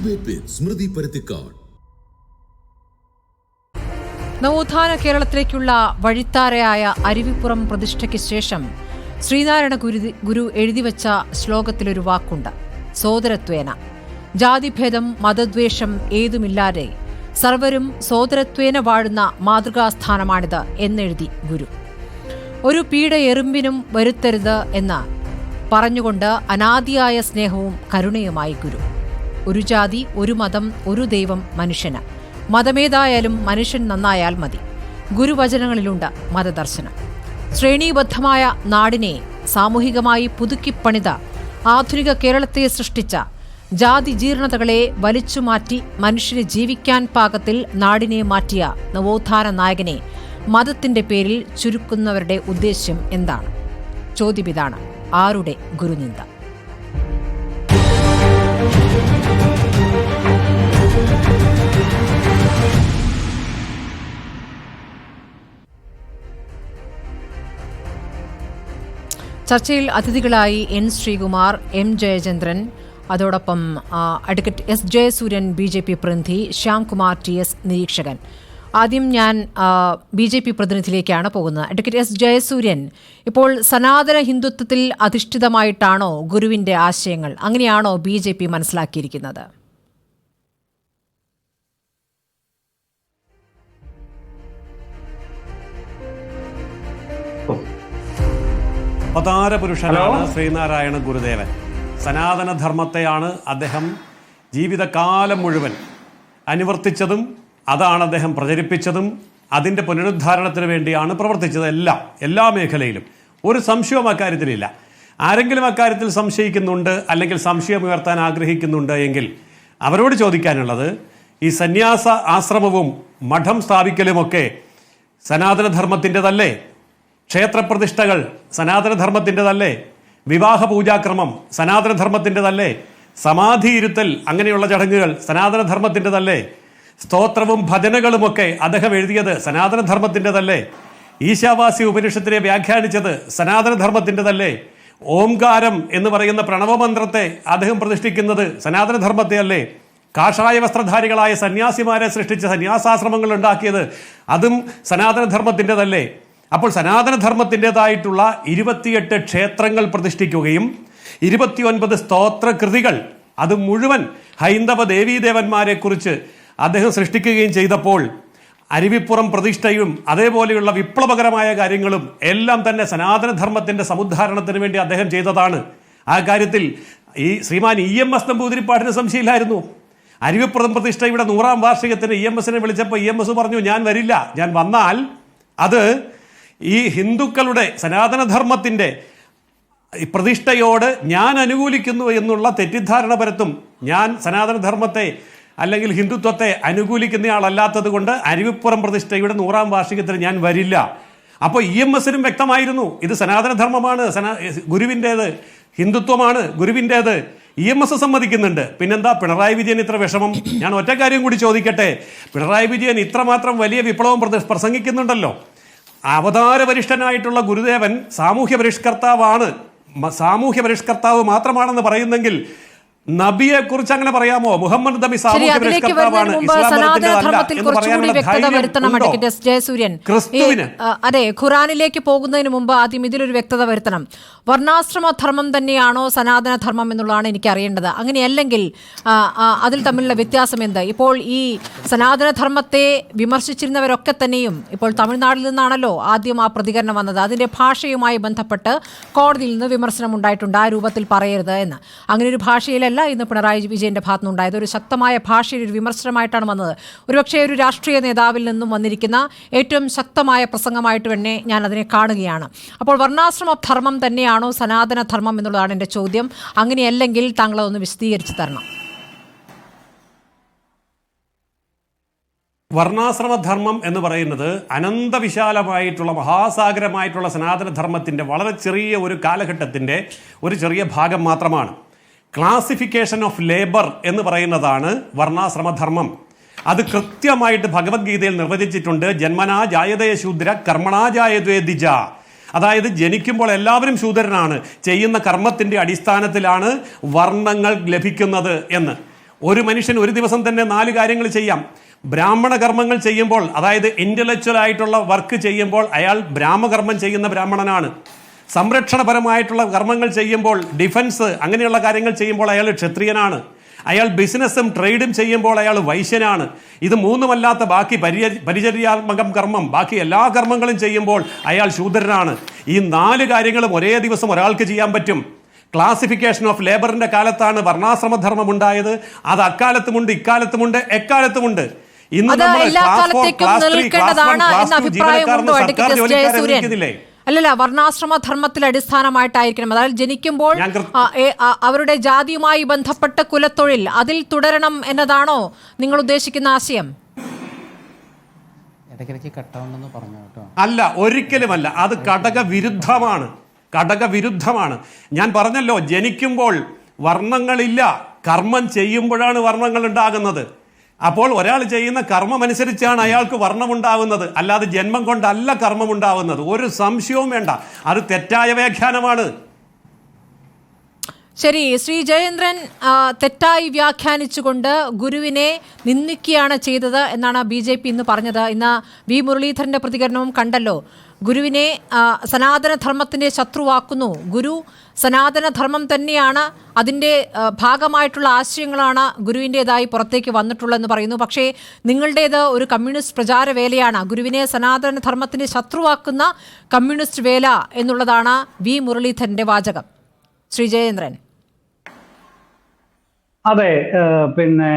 Debate വിത്ത് സ്മൃതി പരുത്തിക്കാട്. നവോത്ഥാന കേരളത്തിലേക്കുള്ള വഴിത്താരയായ അരുവിപ്പുറം പ്രതിഷ്ഠയ്ക്ക് ശേഷം ശ്രീനാരായണ ഗുരു എഴുതിവെച്ച ശ്ലോകത്തിലൊരു വാക്കുണ്ട്: സോദരത്വേന. ജാതിഭേദം മതദ്വേഷം ഏതുമില്ലാതെ സർവരും സോദരത്വേന വാഴുന്ന മാതൃകാസ്ഥാനമാണിത് എന്നെഴുതി ഗുരു. ഒരു പീഡ എറുമ്പിനും വരുത്തരുത് എന്ന് പറഞ്ഞുകൊണ്ട് അനാദിയായ സ്നേഹവും കരുണയുമായി ഗുരു. ഒരു ജാതി, ഒരു മതം, ഒരു ദൈവം, മനുഷ്യന്. മതമേതായാലും മനുഷ്യൻ നന്നായാൽ മതി. ഗുരുവചനങ്ങളിലുണ്ട് മതദർശനം. ശ്രേണീബദ്ധമായ നാടിനെ സാമൂഹികമായി പുതുക്കിപ്പണിത ആധുനിക കേരളത്തെ സൃഷ്ടിച്ച ജാതി ജീർണതകളെ വലിച്ചുമാറ്റി മനുഷ്യന് ജീവിക്കാൻ പാകത്തിൽ നാടിനെ മാറ്റിയ നവോത്ഥാന നായകനെ മതത്തിന്റെ പേരിൽ ചുരുക്കുന്നവരുടെ ഉദ്ദേശ്യം എന്താണ്? ചോദ്യമിതാണ്: ആരുടെ ഗുരുനിന്ദ? ചർച്ചയിൽ അതിഥികളായി എൻ ശ്രീകുമാർ, എം ജയചന്ദ്രൻ, അതോടൊപ്പം അഡ്വക്കേറ്റ് എസ് ജയസൂര്യൻ BJP പ്രതിനിധി, ശ്യാംകുമാർ TS നിരീക്ഷകൻ. ആദ്യം ഞാൻ BJP പ്രതിനിധിയിലേക്കാണ് പോകുന്നത്. അഡ്വക്കേറ്റ് എസ് ജയസൂര്യൻ, ഇപ്പോൾ സനാതന ഹിന്ദുത്വത്തിൽ അധിഷ്ഠിതമായിട്ടാണോ ഗുരുവിൻ്റെ ആശയങ്ങൾ? അങ്ങനെയാണോ BJP മനസ്സിലാക്കിയിരിക്കുന്നത്? അവതാര പുരുഷനാണ് ശ്രീനാരായണ ഗുരുദേവൻ. സനാതനധർമ്മത്തെയാണ് അദ്ദേഹം ജീവിതകാലം മുഴുവൻ അനുവർത്തിച്ചതും അതാണ് അദ്ദേഹം പ്രചരിപ്പിച്ചതും അതിൻ്റെ പുനരുദ്ധാരണത്തിന് വേണ്ടിയാണ് പ്രവർത്തിച്ചത്. എല്ലാ മേഖലയിലും ഒരു സംശയവും അക്കാര്യത്തിലില്ല. ആരെങ്കിലും അക്കാര്യത്തിൽ സംശയിക്കുന്നുണ്ട് അല്ലെങ്കിൽ സംശയമുയർത്താൻ ആഗ്രഹിക്കുന്നുണ്ട് എങ്കിൽ അവരോട് ചോദിക്കാനുള്ളത്, ഈ സന്യാസ ആശ്രമവും മഠം സ്ഥാപിക്കലുമൊക്കെ സനാതനധർമ്മത്തിൻ്റെതല്ലേ? ക്ഷേത്രപ്രതിഷ്ഠകൾ സനാതനധർമ്മത്തിൻ്റെതല്ലേ? വിവാഹ പൂജാക്രമം സനാതനധർമ്മത്തിൻ്റെതല്ലേ? സമാധി ഇരുത്തൽ, അങ്ങനെയുള്ള ചടങ്ങുകൾ സനാതനധർമ്മത്തിൻ്റെതല്ലേ? സ്തോത്രവും ഭജനകളുമൊക്കെ അദ്ദേഹം എഴുതിയത് സനാതനധർമ്മത്തിൻ്റെതല്ലേ? ഈശാവാസ്യ ഉപനിഷത്തിനെ വ്യാഖ്യാനിച്ചത് സനാതനധർമ്മത്തിൻ്റെതല്ലേ? ഓംകാരം എന്ന് പറയുന്ന പ്രണവമന്ത്രത്തെ അദ്ദേഹം പ്രതിഷ്ഠിക്കുന്നത് സനാതനധർമ്മത്തെ അല്ലേ? കാഷായ വസ്ത്രധാരികളായ സന്യാസിമാരെ സൃഷ്ടിച്ച സന്യാസാശ്രമങ്ങൾ ഉണ്ടാക്കിയത് അതും സനാതനധർമ്മത്തിൻ്റെതല്ലേ? അപ്പോൾ സനാതനധർമ്മത്തിൻ്റെതായിട്ടുള്ള 28 ക്ഷേത്രങ്ങൾ പ്രതിഷ്ഠിക്കുകയും 29 സ്തോത്രകൃതികൾ അത് മുഴുവൻ ഹൈന്ദവ ദേവീദേവന്മാരെക്കുറിച്ച് അദ്ദേഹം സൃഷ്ടിക്കുകയും ചെയ്തപ്പോൾ അരുവിപ്പുറം പ്രതിഷ്ഠയും അതേപോലെയുള്ള വിപ്ലവകരമായ കാര്യങ്ങളും എല്ലാം തന്നെ സനാതനധർമ്മത്തിൻ്റെ സമുദ്ധാരണത്തിന് വേണ്ടി അദ്ദേഹം ചെയ്തതാണ്. ആ കാര്യത്തിൽ ഈ ശ്രീമാൻ EMS നമ്പൂതിരിപ്പാടിന് സംശയമില്ലായിരുന്നു. അരുവിപ്പുറം പ്രതിഷ്ഠയുടെ 100ാം വാർഷികത്തിന് EMSനെ വിളിച്ചപ്പോൾ EMS പറഞ്ഞു, ഞാൻ വരില്ല, ഞാൻ വന്നാൽ അത് ഈ ഹിന്ദുക്കളുടെ സനാതനധർമ്മത്തിൻ്റെ പ്രതിഷ്ഠയോട് ഞാൻ അനുകൂലിക്കുന്നു എന്നുള്ള തെറ്റിദ്ധാരണ പരത്തും. ഞാൻ സനാതനധർമ്മത്തെ അല്ലെങ്കിൽ ഹിന്ദുത്വത്തെ അനുകൂലിക്കുന്നയാളല്ലാത്തത് കൊണ്ട് അരുവിപ്പുറം പ്രതിഷ്ഠയുടെ 100ാം വാർഷികത്തിന് ഞാൻ വരില്ല. അപ്പോൾ EMSനും വ്യക്തമായിരുന്നു ഇത് സനാതനധർമ്മമാണ്, ഗുരുവിൻ്റേത്, ഹിന്ദുത്വമാണ് ഗുരുവിൻ്റേത്. EMS സമ്മതിക്കുന്നുണ്ട്. പിന്നെന്താ പിണറായി വിജയൻ ഇത്ര വിഷമം? ഞാൻ ഒറ്റ കാര്യം കൂടി ചോദിക്കട്ടെ. പിണറായി വിജയൻ ഇത്രമാത്രം വലിയ വിപ്ലവം പ്രസംഗിക്കുന്നുണ്ടല്ലോ. അവതാര വരിഷ്ഠനായിട്ടുള്ള ഗുരുദേവൻ സാമൂഹ്യ പരിഷ്കർത്താവാണ്, സാമൂഹ്യ പരിഷ്കർത്താവ് മാത്രമാണെന്ന് പറയുന്നെങ്കിൽ നബിയെ കുറിച്ച് അങ്ങനെ പറയാമോ? മുഹമ്മദ് നബി സാമൂഹ്യ പരിഷ്കർത്താവാണ്, ക്രിസ്തുവിന്? അതെ, ഖുറാനിലേക്ക് പോകുന്നതിന് മുമ്പ് ആദ്യം ഇതിലൊരു വ്യക്തത വരുത്തണം. വർണ്ണാശ്രമ ധർമ്മം തന്നെയാണോ സനാതന ധർമ്മം എന്നുള്ളതാണ് എനിക്ക് അറിയേണ്ടത്. അങ്ങനെയല്ലെങ്കിൽ അതിൽ തമ്മിലുള്ള വ്യത്യാസം എന്ത്? ഇപ്പോൾ ഈ സനാതന ധർമ്മത്തെ വിമർശിച്ചിരുന്നവരൊക്കെ തന്നെയും ഇപ്പോൾ തമിഴ്നാട്ടിൽ നിന്നാണല്ലോ ആദ്യം ആ പ്രതികരണം വന്നത്. അതിൻ്റെ ഭാഷയുമായി ബന്ധപ്പെട്ട് കോടതിയിൽ നിന്ന് വിമർശനം ഉണ്ടായിട്ടുണ്ട്, ആ രൂപത്തിൽ പറയരുത് എന്ന്. അങ്ങനെ ഒരു ഭാഷയിലല്ല ഇന്ന് പിണറായി വിജയന്റെ ഭാഗത്തുനിന്നുണ്ടായത്. ഒരു ശക്തമായ ഭാഷയിൽ ഒരു വിമർശനമായിട്ടാണ് വന്നത്. ഒരുപക്ഷെ ഒരു രാഷ്ട്രീയ നേതാവിൽ നിന്നും വന്നിരിക്കുന്ന ഏറ്റവും ശക്തമായ പ്രസംഗമായിട്ട് തന്നെ ഞാൻ അതിനെ കാണുകയാണ്. അപ്പോൾ വർണ്ണാശ്രമ ധർമ്മം തന്നെയാണോ സനാതന ധർമ്മം എന്നുള്ളതാണ് എൻ്റെ ചോദ്യം. അങ്ങനെയല്ലെങ്കിൽ താങ്കൾ അതൊന്ന് വിശദീകരിച്ച് തരണം. വർണ്ണാശ്രമധർമ്മം എന്ന് പറയുന്നത് അനന്തവിശാലമായിട്ടുള്ള മഹാസാഗരമായിട്ടുള്ള സനാതനധർമ്മത്തിൻ്റെ വളരെ ചെറിയ ഒരു കാലഘട്ടത്തിൻ്റെ ഒരു ചെറിയ ഭാഗം മാത്രമാണ്. ക്ലാസിഫിക്കേഷൻ ഓഫ് ലേബർ എന്ന് പറയുന്നതാണ് വർണ്ണാശ്രമധർമ്മം. അത് കൃത്യമായിട്ട് ഭഗവത്ഗീതയിൽ നിർവചിച്ചിട്ടുണ്ട്. ജന്മനാ ജായതേ ശൂദ്ര കർമ്മണാ ജായതേ ദ്വിജ. അതായത് ജനിക്കുമ്പോൾ എല്ലാവരും ശൂദ്രനാണ്, ചെയ്യുന്ന കർമ്മത്തിൻ്റെ അടിസ്ഥാനത്തിലാണ് വർണ്ണങ്ങൾ ലഭിക്കുന്നത് എന്ന്. ഒരു മനുഷ്യൻ ഒരു ദിവസം തന്നെ 4 കാര്യങ്ങൾ ചെയ്യാം. ബ്രാഹ്മണ കർമ്മങ്ങൾ ചെയ്യുമ്പോൾ, അതായത് ഇന്റലക്ച്വൽ ആയിട്ടുള്ള വർക്ക് ചെയ്യുമ്പോൾ അയാൾ ബ്രാഹ്മകർമ്മം ചെയ്യുന്ന ബ്രാഹ്മണനാണ്. സംരക്ഷണപരമായിട്ടുള്ള കർമ്മങ്ങൾ ചെയ്യുമ്പോൾ, ഡിഫൻസ് അങ്ങനെയുള്ള കാര്യങ്ങൾ ചെയ്യുമ്പോൾ അയാൾ ക്ഷത്രിയനാണ്. അയാൾ ബിസിനസ്സും ട്രേഡും ചെയ്യുമ്പോൾ അയാൾ വൈശ്യനാണ്. ഇത് മൂന്നുമല്ലാത്ത ബാക്കി പരിചര്യാത്മകം കർമ്മം, ബാക്കി എല്ലാ കർമ്മങ്ങളും ചെയ്യുമ്പോൾ അയാൾ ശൂദ്രനാണ്. ഈ 4 കാര്യങ്ങളും ഒരേ ദിവസം ഒരാൾക്ക് ചെയ്യാൻ പറ്റും. ക്ലാസിഫിക്കേഷൻ ഓഫ് ലേബറിന്റെ കാലത്താണ് വർണ്ണാശ്രമധർമ്മം ഉണ്ടായത്. അത് അക്കാലത്തുമുണ്ട്, ഇക്കാലത്തുമുണ്ട്, എക്കാലത്തുമുണ്ട്. ഇന്ന് നമ്മൾ ക്ലാസ് 4, ക്ലാസ് 3, ക്ലാസ് 1, ക്ലാസ് 2 ജീവനക്കാരെന്ന് സർക്കാർ ജോലിക്കാരെ നിയമിക്കുന്നില്ലേ? അല്ലല്ല, വർണ്ണാശ്രമധർമ്മത്തിൽ അടിസ്ഥാനമായിട്ടായിരിക്കണം. അതായത് ജനിക്കുമ്പോൾ അവരുടെ ജാതിയുമായി ബന്ധപ്പെട്ട കുലത്തൊഴിൽ അതിൽ തുടരണം എന്നതാണോ നിങ്ങൾ ഉദ്ദേശിക്കുന്ന ആശയം? അല്ല, ഒരിക്കലുമല്ല. അത് ഘടകവിരുദ്ധമാണ്. ഘടകവിരുദ്ധമാണ്. ഞാൻ പറഞ്ഞല്ലോ, ജനിക്കുമ്പോൾ വർണ്ണങ്ങളില്ല, കർമ്മം ചെയ്യുമ്പോഴാണ് വർണ്ണങ്ങൾ ഉണ്ടാകുന്നത്. അപ്പോൾ ഒരാൾ ചെയ്യുന്ന കർമ്മം അനുസരിച്ചാണ് അയാൾക്ക് വർണ്ണമുണ്ടാവുന്നത്, അല്ലാതെ ജന്മം കൊണ്ടല്ല കർമ്മം ഉണ്ടാവുന്നത്. ഒരു സംശയവും വേണ്ട, അത് തെറ്റായ വ്യാഖ്യാനമാണ്. ശരി, ശ്രീ ജയേന്ദ്രൻ തെറ്റായി വ്യാഖ്യാനിച്ചുകൊണ്ട് ഗുരുവിനെ നിന്ദിക്കുകയാണ് ചെയ്തത് എന്നാണ് BJP ഇന്ന് പറഞ്ഞത്. ഇന്ന് വി മുരളീധരന്റെ പ്രതികരണവും കണ്ടല്ലോ. ഗുരുവിനെ സനാതനധർമ്മത്തിന്റെ ശത്രുവാക്കുന്നു. ഗുരു സനാതനധർമ്മം തന്നെയാണ്, അതിൻ്റെ ഭാഗമായിട്ടുള്ള ആശയങ്ങളാണ് ഗുരുവിൻ്റെതായി പുറത്തേക്ക് വന്നിട്ടുള്ളതെന്ന് പറയുന്നു. പക്ഷേ നിങ്ങളുടേത് ഒരു കമ്മ്യൂണിസ്റ്റ് പ്രചാര വേലയാണ്. ഗുരുവിനെ സനാതനധർമ്മത്തിന്റെ ശത്രുവാക്കുന്ന കമ്മ്യൂണിസ്റ്റ് വേല എന്നുള്ളതാണ് വി മുരളീധരന്റെ വാചകം. ശ്രീ ജയേന്ദ്രൻ. അതെ, പിന്നെ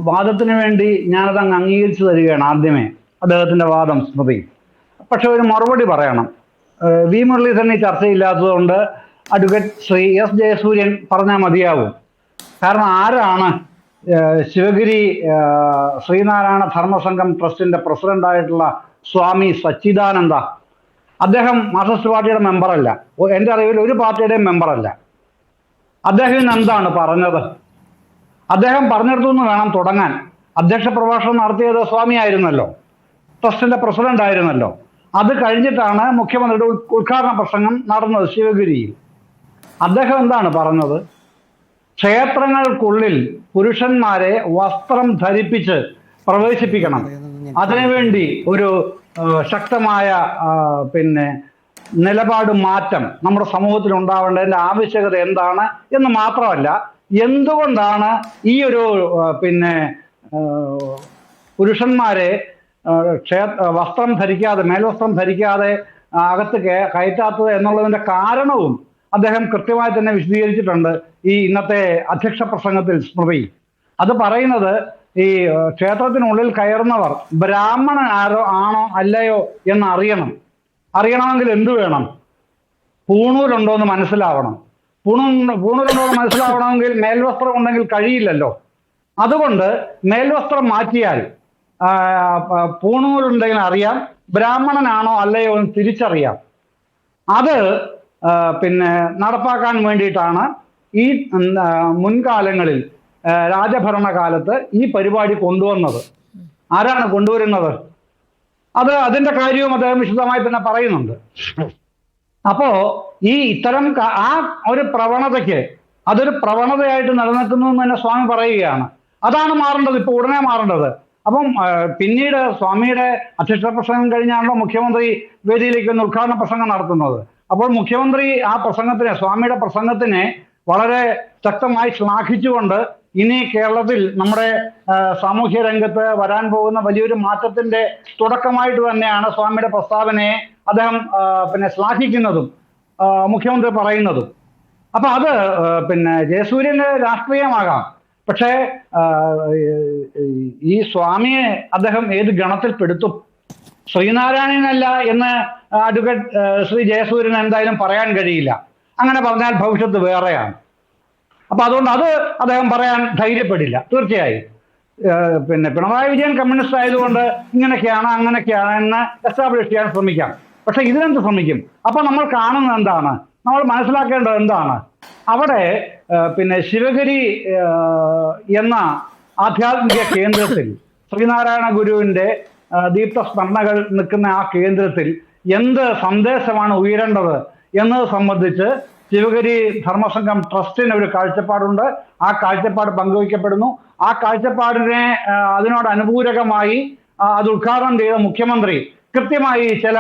വാദത്തിന് വേണ്ടി ഞാനത് അങ്ങ് അംഗീകരിച്ചു തരികയാണ് ആദ്യമേ, അദ്ദേഹത്തിന്റെ വാദം സ്മൃതി. പക്ഷെ ഒരു മറുപടി പറയണം. വി മുരളീധരൻ ഈ ചർച്ചയില്ലാത്തതുകൊണ്ട് അഡ്വക്കേറ്റ് ശ്രീ എസ് ജയസൂര്യൻ പറഞ്ഞാൽ മതിയാവും. കാരണം ആരാണ് ശിവഗിരി ശ്രീനാരായണ ധർമ്മസംഘം ട്രസ്റ്റിന്റെ പ്രസിഡന്റായിട്ടുള്ള സ്വാമി സച്ചിദാനന്ദ? അദ്ദേഹം മാർക്സിസ്റ്റ് പാർട്ടിയുടെ മെമ്പറല്ല, എൻ്റെ അറിവിൽ ഒരു പാർട്ടിയുടെയും മെമ്പറല്ല. അദ്ദേഹം ഇന്ന് എന്താണ് പറഞ്ഞത്? അദ്ദേഹം പറഞ്ഞെടുത്തുനിന്ന് വേണം തുടങ്ങാൻ. അധ്യക്ഷ പ്രഭാഷണം നടത്തിയത് സ്വാമി ആയിരുന്നല്ലോ, ട്രസ്റ്റിന്റെ പ്രസിഡന്റ് ആയിരുന്നല്ലോ. അത് കഴിഞ്ഞിട്ടാണ് മുഖ്യമന്ത്രിയുടെ ഉദ്ഘാടന പ്രസംഗം നടന്നത് ശിവഗിരിയിൽ. അദ്ദേഹം എന്താണ് പറഞ്ഞത്? ക്ഷേത്രങ്ങൾക്കുള്ളിൽ പുരുഷന്മാരെ വസ്ത്രം ധരിപ്പിച്ച് പ്രവേശിപ്പിക്കണം, അതിനുവേണ്ടി ഒരു ശക്തമായ നിലപാട് മാറ്റം നമ്മുടെ സമൂഹത്തിൽ ഉണ്ടാവേണ്ടതിന്റെ ആവശ്യകത എന്താണ് എന്ന് മാത്രമല്ല, എന്തുകൊണ്ടാണ് ഈ ഒരു പുരുഷന്മാരെ വസ്ത്രം ധരിക്കാതെ, മേൽവസ്ത്രം ധരിക്കാതെ അകത്ത് കയറ്റാത്തത് എന്നുള്ളതിന്റെ കാരണവും അദ്ദേഹം കൃത്യമായി തന്നെ വിശദീകരിച്ചിട്ടുണ്ട് ഈ ഇന്നത്തെ അധ്യക്ഷ പ്രസംഗത്തിൽ സ്മൃതി. അത് പറയുന്നത് ഈ ക്ഷേത്രത്തിനുള്ളിൽ കയറുന്നവർ ബ്രാഹ്മണൻ ആണോ അല്ലയോ എന്ന് അറിയണമെങ്കിൽ എന്തു വേണം? പൂണൂലുണ്ടോ എന്ന് മനസ്സിലാവണം. പൂണൂലുണ്ടോ എന്ന് മനസ്സിലാവണമെങ്കിൽ മേൽവസ്ത്രം ഉണ്ടെങ്കിൽ കഴിയില്ലല്ലോ. അതുകൊണ്ട് മേൽവസ്ത്രം മാറ്റിയാൽ പൂണൂലുണ്ടെങ്കിൽ അറിയാം, ബ്രാഹ്മണനാണോ അല്ലയോ എന്ന് തിരിച്ചറിയാം. അത് നടപ്പാക്കാൻ വേണ്ടിയിട്ടാണ് ഈ മുൻകാലങ്ങളിൽ രാജഭരണകാലത്ത് ഈ പരിപാടി കൊണ്ടുവന്നത്. ആരാണ് കൊണ്ടുവരുന്നത്? അതിന്റെ കാര്യവും അദ്ദേഹം വിശദമായി തന്നെ പറയുന്നുണ്ട്. അപ്പോ ഈ ഇത്തരം ആ ഒരു പ്രവണതയ്ക്ക് അതൊരു പ്രവണതയായിട്ട് നിലനിൽക്കുന്നു എന്ന് തന്നെ സ്വാമി പറയുകയാണ്. അതാണ് മാറേണ്ടത്, ഇപ്പൊ ഉടനെ മാറേണ്ടത്. അപ്പം പിന്നീട് സ്വാമിയുടെ അധ്യക്ഷ പ്രസംഗം കഴിഞ്ഞാണല്ലോ മുഖ്യമന്ത്രി വേദിയിലേക്ക് ഒന്ന് ഉദ്ഘാടന പ്രസംഗം നടത്തുന്നത്. അപ്പോൾ മുഖ്യമന്ത്രി ആ പ്രസംഗത്തിനെ, സ്വാമിയുടെ പ്രസംഗത്തിനെ വളരെ ശക്തമായി ശ്ലാഘിച്ചുകൊണ്ട് ഇനി കേരളത്തിൽ നമ്മുടെ സാമൂഹ്യ രംഗത്ത് വരാൻ പോകുന്ന വലിയൊരു മാറ്റത്തിന്റെ തുടക്കമായിട്ട് തന്നെയാണ് സ്വാമിയുടെ പ്രസ്താവനയെ അദ്ദേഹം ശ്ലാഘിക്കുന്നതും മുഖ്യമന്ത്രി പറയുന്നതും. അപ്പൊ അത് ജയസൂര്യന്റെ രാഷ്ട്രീയമാകാം. പക്ഷേ ഈ സ്വാമിയെ അദ്ദേഹം ഏത് ഗണത്തിൽ പെടുത്തും? ശ്രീനാരായണനല്ല എന്ന് അഡ്വക്കേറ്റ് ശ്രീ ജയസൂര്യൻ എന്തായാലും പറയാൻ കഴിയില്ല. അങ്ങനെ പറഞ്ഞാൽ ഭവിഷ്യത്ത് വേറെയാണ്. അപ്പൊ അതുകൊണ്ട് അത് അദ്ദേഹം പറയാൻ ധൈര്യപ്പെടില്ല തീർച്ചയായും. പിണറായി വിജയൻ കമ്മ്യൂണിസ്റ്റ് ആയതുകൊണ്ട് ഇങ്ങനെയൊക്കെയാണ് അങ്ങനെയൊക്കെയാണ് എന്ന് എസ്റ്റാബ്ലിഷ് ചെയ്യാൻ ശ്രമിക്കാം. പക്ഷെ ഇതിനെന്ത് ശ്രമിക്കും? അപ്പൊ നമ്മൾ കാണുന്നത് എന്താണ്? നമ്മൾ മനസ്സിലാക്കേണ്ടത് എന്താണ്? അവിടെ ശിവഗിരി എന്ന ആധ്യാത്മിക കേന്ദ്രത്തിൽ ശ്രീനാരായണ ഗുരുവിന്റെ ദീപ്തസ്മരണകൾ നിൽക്കുന്ന ആ കേന്ദ്രത്തിൽ എന്ത് സന്ദേശമാണ് ഉയരേണ്ടത് എന്നത് സംബന്ധിച്ച് ശിവഗിരി ധർമ്മസംഘം ട്രസ്റ്റിന് ഒരു കാഴ്ചപ്പാടുണ്ട്. ആ കാഴ്ചപ്പാട് പങ്കുവയ്ക്കപ്പെടുന്നു. ആ കാഴ്ചപ്പാടിനെ അതിനോട് അനുകൂലമായി അത് ഉദ്ഘാടനം ചെയ്ത മുഖ്യമന്ത്രി കൃത്യമായി ചില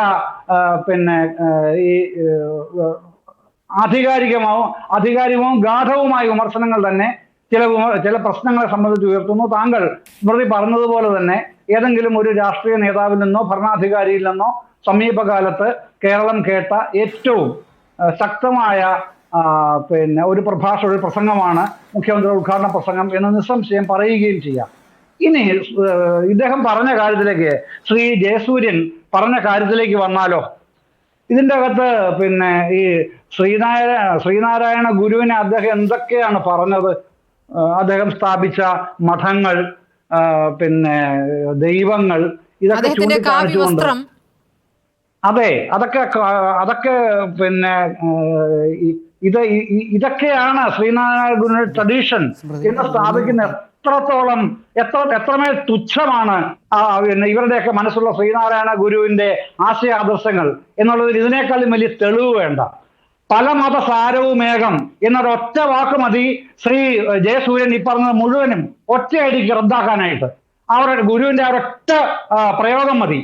ഈ ആധികാരികവും ഗാഠവുമായ വിമർശനങ്ങൾ തന്നെ ചില പ്രശ്നങ്ങളെ സംബന്ധിച്ച് ഉയർത്തുന്നു. താങ്കൾ സ്മൃതി പറഞ്ഞതുപോലെ തന്നെ ഏതെങ്കിലും ഒരു രാഷ്ട്രീയ നേതാവിൽ നിന്നോ ഭരണാധികാരിയിൽ നിന്നോ സമീപകാലത്ത് കേരളം കേട്ട ഏറ്റവും ശക്തമായ ഒരു പ്രസംഗമാണ് മുഖ്യമന്ത്രിയുടെ ഉദ്ഘാടന പ്രസംഗം എന്ന് നിസ്സംശയം പറയുകയും ചെയ്യാം. ഇനി ഇദ്ദേഹം പറഞ്ഞ കാര്യത്തിലേക്ക്, ശ്രീ ജയസൂര്യൻ പറഞ്ഞ കാര്യത്തിലേക്ക് വന്നാലോ, ഇതിൻ്റെ അകത്ത് ഈ ശ്രീനാരായണ ഗുരുവിനെ അദ്ദേഹം എന്തൊക്കെയാണ് പറഞ്ഞത്? അദ്ദേഹം സ്ഥാപിച്ച മഠങ്ങൾ, ദൈവങ്ങൾ, ഇതൊക്കെ ചൂണ്ടിക്കാണിച്ചുകൊണ്ട് അതെ, അതൊക്കെ ഇതൊക്കെയാണ് ശ്രീനാരായണ ഗുരുവിന്റെ ട്രഡീഷൻ എന്ന് സ്ഥാപിക്കുന്ന എത്രമേൽ തുച്ഛമാണ് ഇവരുടെയൊക്കെ മനസ്സുള്ള ശ്രീനാരായണ ഗുരുവിന്റെ ആശയാദർശങ്ങൾ എന്നുള്ളതിൽ ഇതിനേക്കാളും വലിയ തെളിവ് വേണ്ട. പല മതസാരവുമേകം എന്നൊരൊറ്റ വാക്ക് മതി ശ്രീ ജയസൂര്യൻ ഈ പറഞ്ഞത് മുഴുവനും ഒറ്റയടിക്ക് റദ്ദാക്കാനായിട്ട്. അവരുടെ ഗുരുവിന്റെ ഒരൊറ്റ പ്രയോഗം മതി.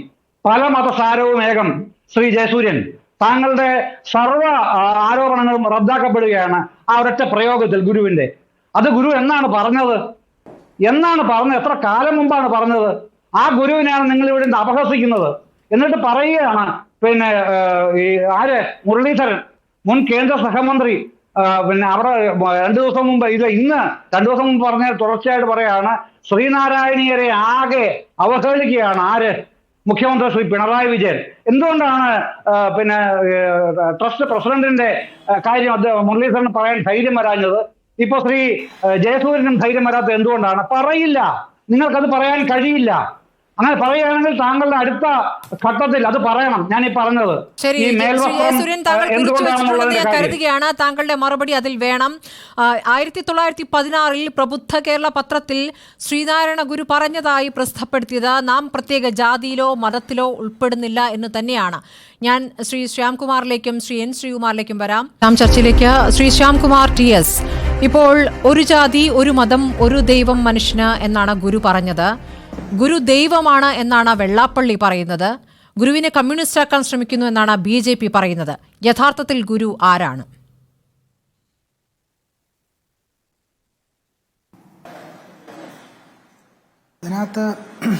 പല മതസാരവുമേകം ശ്രീ ജയസൂര്യൻ, താങ്കളുടെ സർവ ആരോപണങ്ങളും റദ്ദാക്കപ്പെടുകയാണ് ആ ഒരൊറ്റ പ്രയോഗത്തിൽ ഗുരുവിന്റെ. അത് ഗുരു എന്നാണ് പറഞ്ഞത്? എത്ര കാലം മുമ്പാണ് പറഞ്ഞത്? ആ ഗുരുവിനെയാണ് നിങ്ങൾ ഇവിടെ അപഹസിക്കുന്നത്. എന്നിട്ട് പറയുകയാണ് മുരളീധരൻ, മുൻ കേന്ദ്ര സഹമന്ത്രി, അവിടെ 2 ദിവസം മുമ്പ് ഇന്ന് 2 ദിവസം മുമ്പ് പറഞ്ഞ തുടർച്ചയായിട്ട് പറയാണ് ശ്രീനാരായണീയരെ ആകെ അവഹേളിക്കുകയാണ് മുഖ്യമന്ത്രി ശ്രീ പിണറായി വിജയൻ. എന്തുകൊണ്ടാണ് ട്രസ്റ്റ് പ്രസിഡന്റിന്റെ കാര്യം മുരളീധരൻ പറയാൻ ധൈര്യം വരാഞ്ഞത്? ഇപ്പൊ ശ്രീ ജയസൂര്യനും ധൈര്യം വരാത്തത് എന്തുകൊണ്ടാണ്? പറയില്ല, നിങ്ങൾക്കത് പറയാൻ കഴിയില്ല. അങ്ങനെ പറയുകയാണെങ്കിൽ താങ്കളുടെ അടുത്ത ഘട്ടത്തിൽ അത് പറയണം. ഞാൻ ഈ പറഞ്ഞത് കരുതുകയാണ്. താങ്കളുടെ മറുപടി അതിൽ വേണം. 1916 പ്രബുദ്ധ കേരള പത്രത്തിൽ ശ്രീനാരായണ ഗുരു പറഞ്ഞതായി പ്രസിദ്ധപ്പെടുത്തിയത് നാം പ്രത്യേക ജാതിയിലോ മതത്തിലോ ഉൾപ്പെടുന്നില്ല എന്ന് തന്നെയാണ്. ഞാൻ ശ്രീ ശ്യാംകുമാറിലേക്കും ശ്രീ എൻ ശ്രീകുമാറിലേക്കും വരാം. ചർച്ചയിലേക്ക് ശ്രീ ശ്യാംകുമാർ TS. ഇപ്പോൾ ഒരു ജാതി, ഒരു മതം, ഒരു ദൈവം മനുഷ്യന് എന്നാണ് ഗുരു പറഞ്ഞത്. ഗുരു ദൈവമാണ് എന്നാണ് വെള്ളാപ്പള്ളി പറയുന്നത്. ഗുരുവിനെ കമ്മ്യൂണിസ്റ്റാക്കാൻ ശ്രമിക്കുന്നു എന്നാണ് BJP പറയുന്നത്. യഥാർത്ഥത്തിൽ ഗുരു ആരാണ്? ഇതിനകത്ത്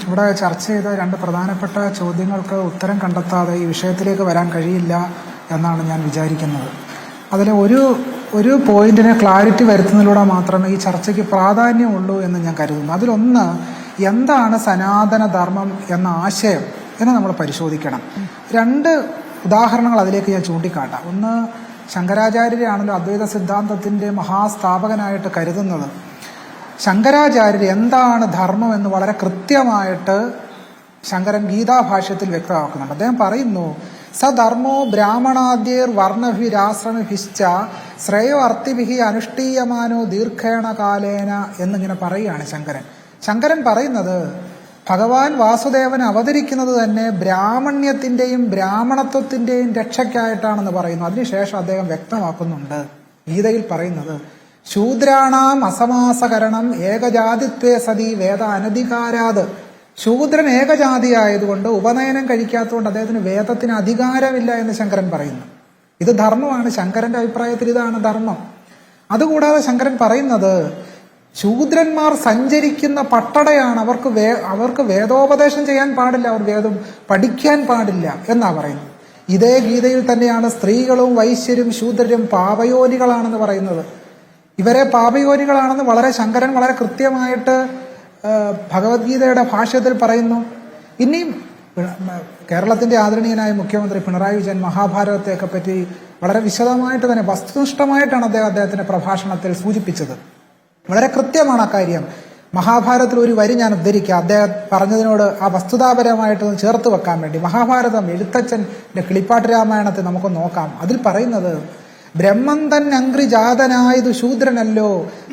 ഇവിടെ ചർച്ച ചെയ്ത 2 പ്രധാനപ്പെട്ട ചോദ്യങ്ങൾക്ക് ഉത്തരം കണ്ടെത്താതെ ഈ വിഷയത്തിലേക്ക് വരാൻ കഴിയില്ല എന്നാണ് ഞാൻ വിചാരിക്കുന്നത്. അതിൽ ഒരു പോയിന്റിനെ ക്ലാരിറ്റി വരുത്തുന്നതിലൂടെ മാത്രമേ ഈ ചർച്ചയ്ക്ക് പ്രാധാന്യമുള്ളൂ എന്ന് ഞാൻ കരുതുന്നു. അതിലൊന്ന്, എന്താണ് സനാതന ധർമ്മം എന്ന ആശയം എന്ന് നമ്മൾ പരിശോധിക്കണം. 2 ഉദാഹരണങ്ങൾ അതിലേക്ക് ഞാൻ ചൂണ്ടിക്കാട്ടാം. ഒന്ന്, ശങ്കരാചാര്യരെയാണല്ലോ അദ്വൈത സിദ്ധാന്തത്തിന്റെ മഹാസ്ഥാപകനായിട്ട് കരുതുന്നത്. ശങ്കരാചാര്യർ എന്താണ് ധർമ്മം എന്ന് വളരെ കൃത്യമായിട്ട് ശങ്കരൻ ഗീതാഭാഷ്യത്തിൽ വ്യക്തമാക്കുന്നുണ്ട്. അദ്ദേഹം പറയുന്നു, സധർമ്മോ ബ്രാഹ്മണാദ്യർ വർണ്ണഭിരാശ്രമിഭിശ്ച ശ്രേയോ അർത്ഥിഭിഹി അനുഷ്ഠീയമാനോ ദീർഘേണ കാലേന എന്നിങ്ങനെ പറയുകയാണ് ശങ്കരൻ പറയുന്നത്, ഭഗവാൻ വാസുദേവൻ അവതരിക്കുന്നത് തന്നെ ബ്രാഹ്മണ്യത്തിന്റെയും ബ്രാഹ്മണത്വത്തിന്റെയും രക്ഷയ്ക്കായിട്ടാണെന്ന് പറയുന്നു. അതിനുശേഷം അദ്ദേഹം വ്യക്തമാക്കുന്നുണ്ട്, ഗീതയിൽ പറയുന്നത്, ശൂദ്രാണാം അസമാസകരണം ഏകജാതിത്വേ സതി വേദ അനധികാരാത്. ശൂദ്രൻ ഏകജാതിയായതുകൊണ്ട് ഉപനയനം കഴിക്കാത്തതുകൊണ്ട് അദ്ദേഹത്തിന് വേദത്തിന് അധികാരമില്ല എന്ന് ശങ്കരൻ പറയുന്നു. ഇത് ധർമ്മമാണ്. ശങ്കരന്റെ അഭിപ്രായത്തിൽ ഇതാണ് ധർമ്മം. അതുകൂടാതെ ശങ്കരൻ പറയുന്നത്, ശൂദ്രന്മാർ സഞ്ചരിക്കുന്ന പട്ടടയാണ്, അവർക്ക് വേദോപദേശം ചെയ്യാൻ പാടില്ല, അവർ വേദം പഠിക്കാൻ പാടില്ല എന്നാ പറയുന്നത്. ഇതേ ഗീതയിൽ തന്നെയാണ് സ്ത്രീകളും വൈശ്യരും ശൂദ്രരും പാപയോനികളാണെന്ന് പറയുന്നത്. ഇവരെ പാപയോനികളാണെന്ന് ശങ്കരൻ വളരെ കൃത്യമായിട്ട് ഭഗവത്ഗീതയുടെ ഭാഷ്യത്തിൽ പറയുന്നു. ഇനിയും കേരളത്തിന്റെ ആദരണീയനായ മുഖ്യമന്ത്രി പിണറായി വിജയൻ മഹാഭാരതത്തെയൊക്കെ പറ്റി വളരെ വിശദമായിട്ട് തന്നെ വസ്തുനിഷ്ഠമായിട്ടാണ് അദ്ദേഹത്തിന്റെ പ്രഭാഷണത്തിൽ സൂചിപ്പിച്ചത്. വളരെ കൃത്യമാണ് അക്കാര്യം. മഹാഭാരതത്തിൽ ഒരു വരി ഞാൻ ഉദ്ധരിക്കാം, അദ്ദേഹം പറഞ്ഞതിനോട് ആ വസ്തുതാപരമായിട്ടൊന്ന് ചേർത്ത് വെക്കാൻ വേണ്ടി. മഹാഭാരതം എഴുത്തച്ഛന്റെ കിളിപ്പാട്ട് രാമായണത്തെ നമുക്ക് നോക്കാം. അതിൽ പറയുന്നത്, ബ്രഹ്മം തന്നംഗ്രി ജാതനായതു ശൂദ്രനല്ലോ,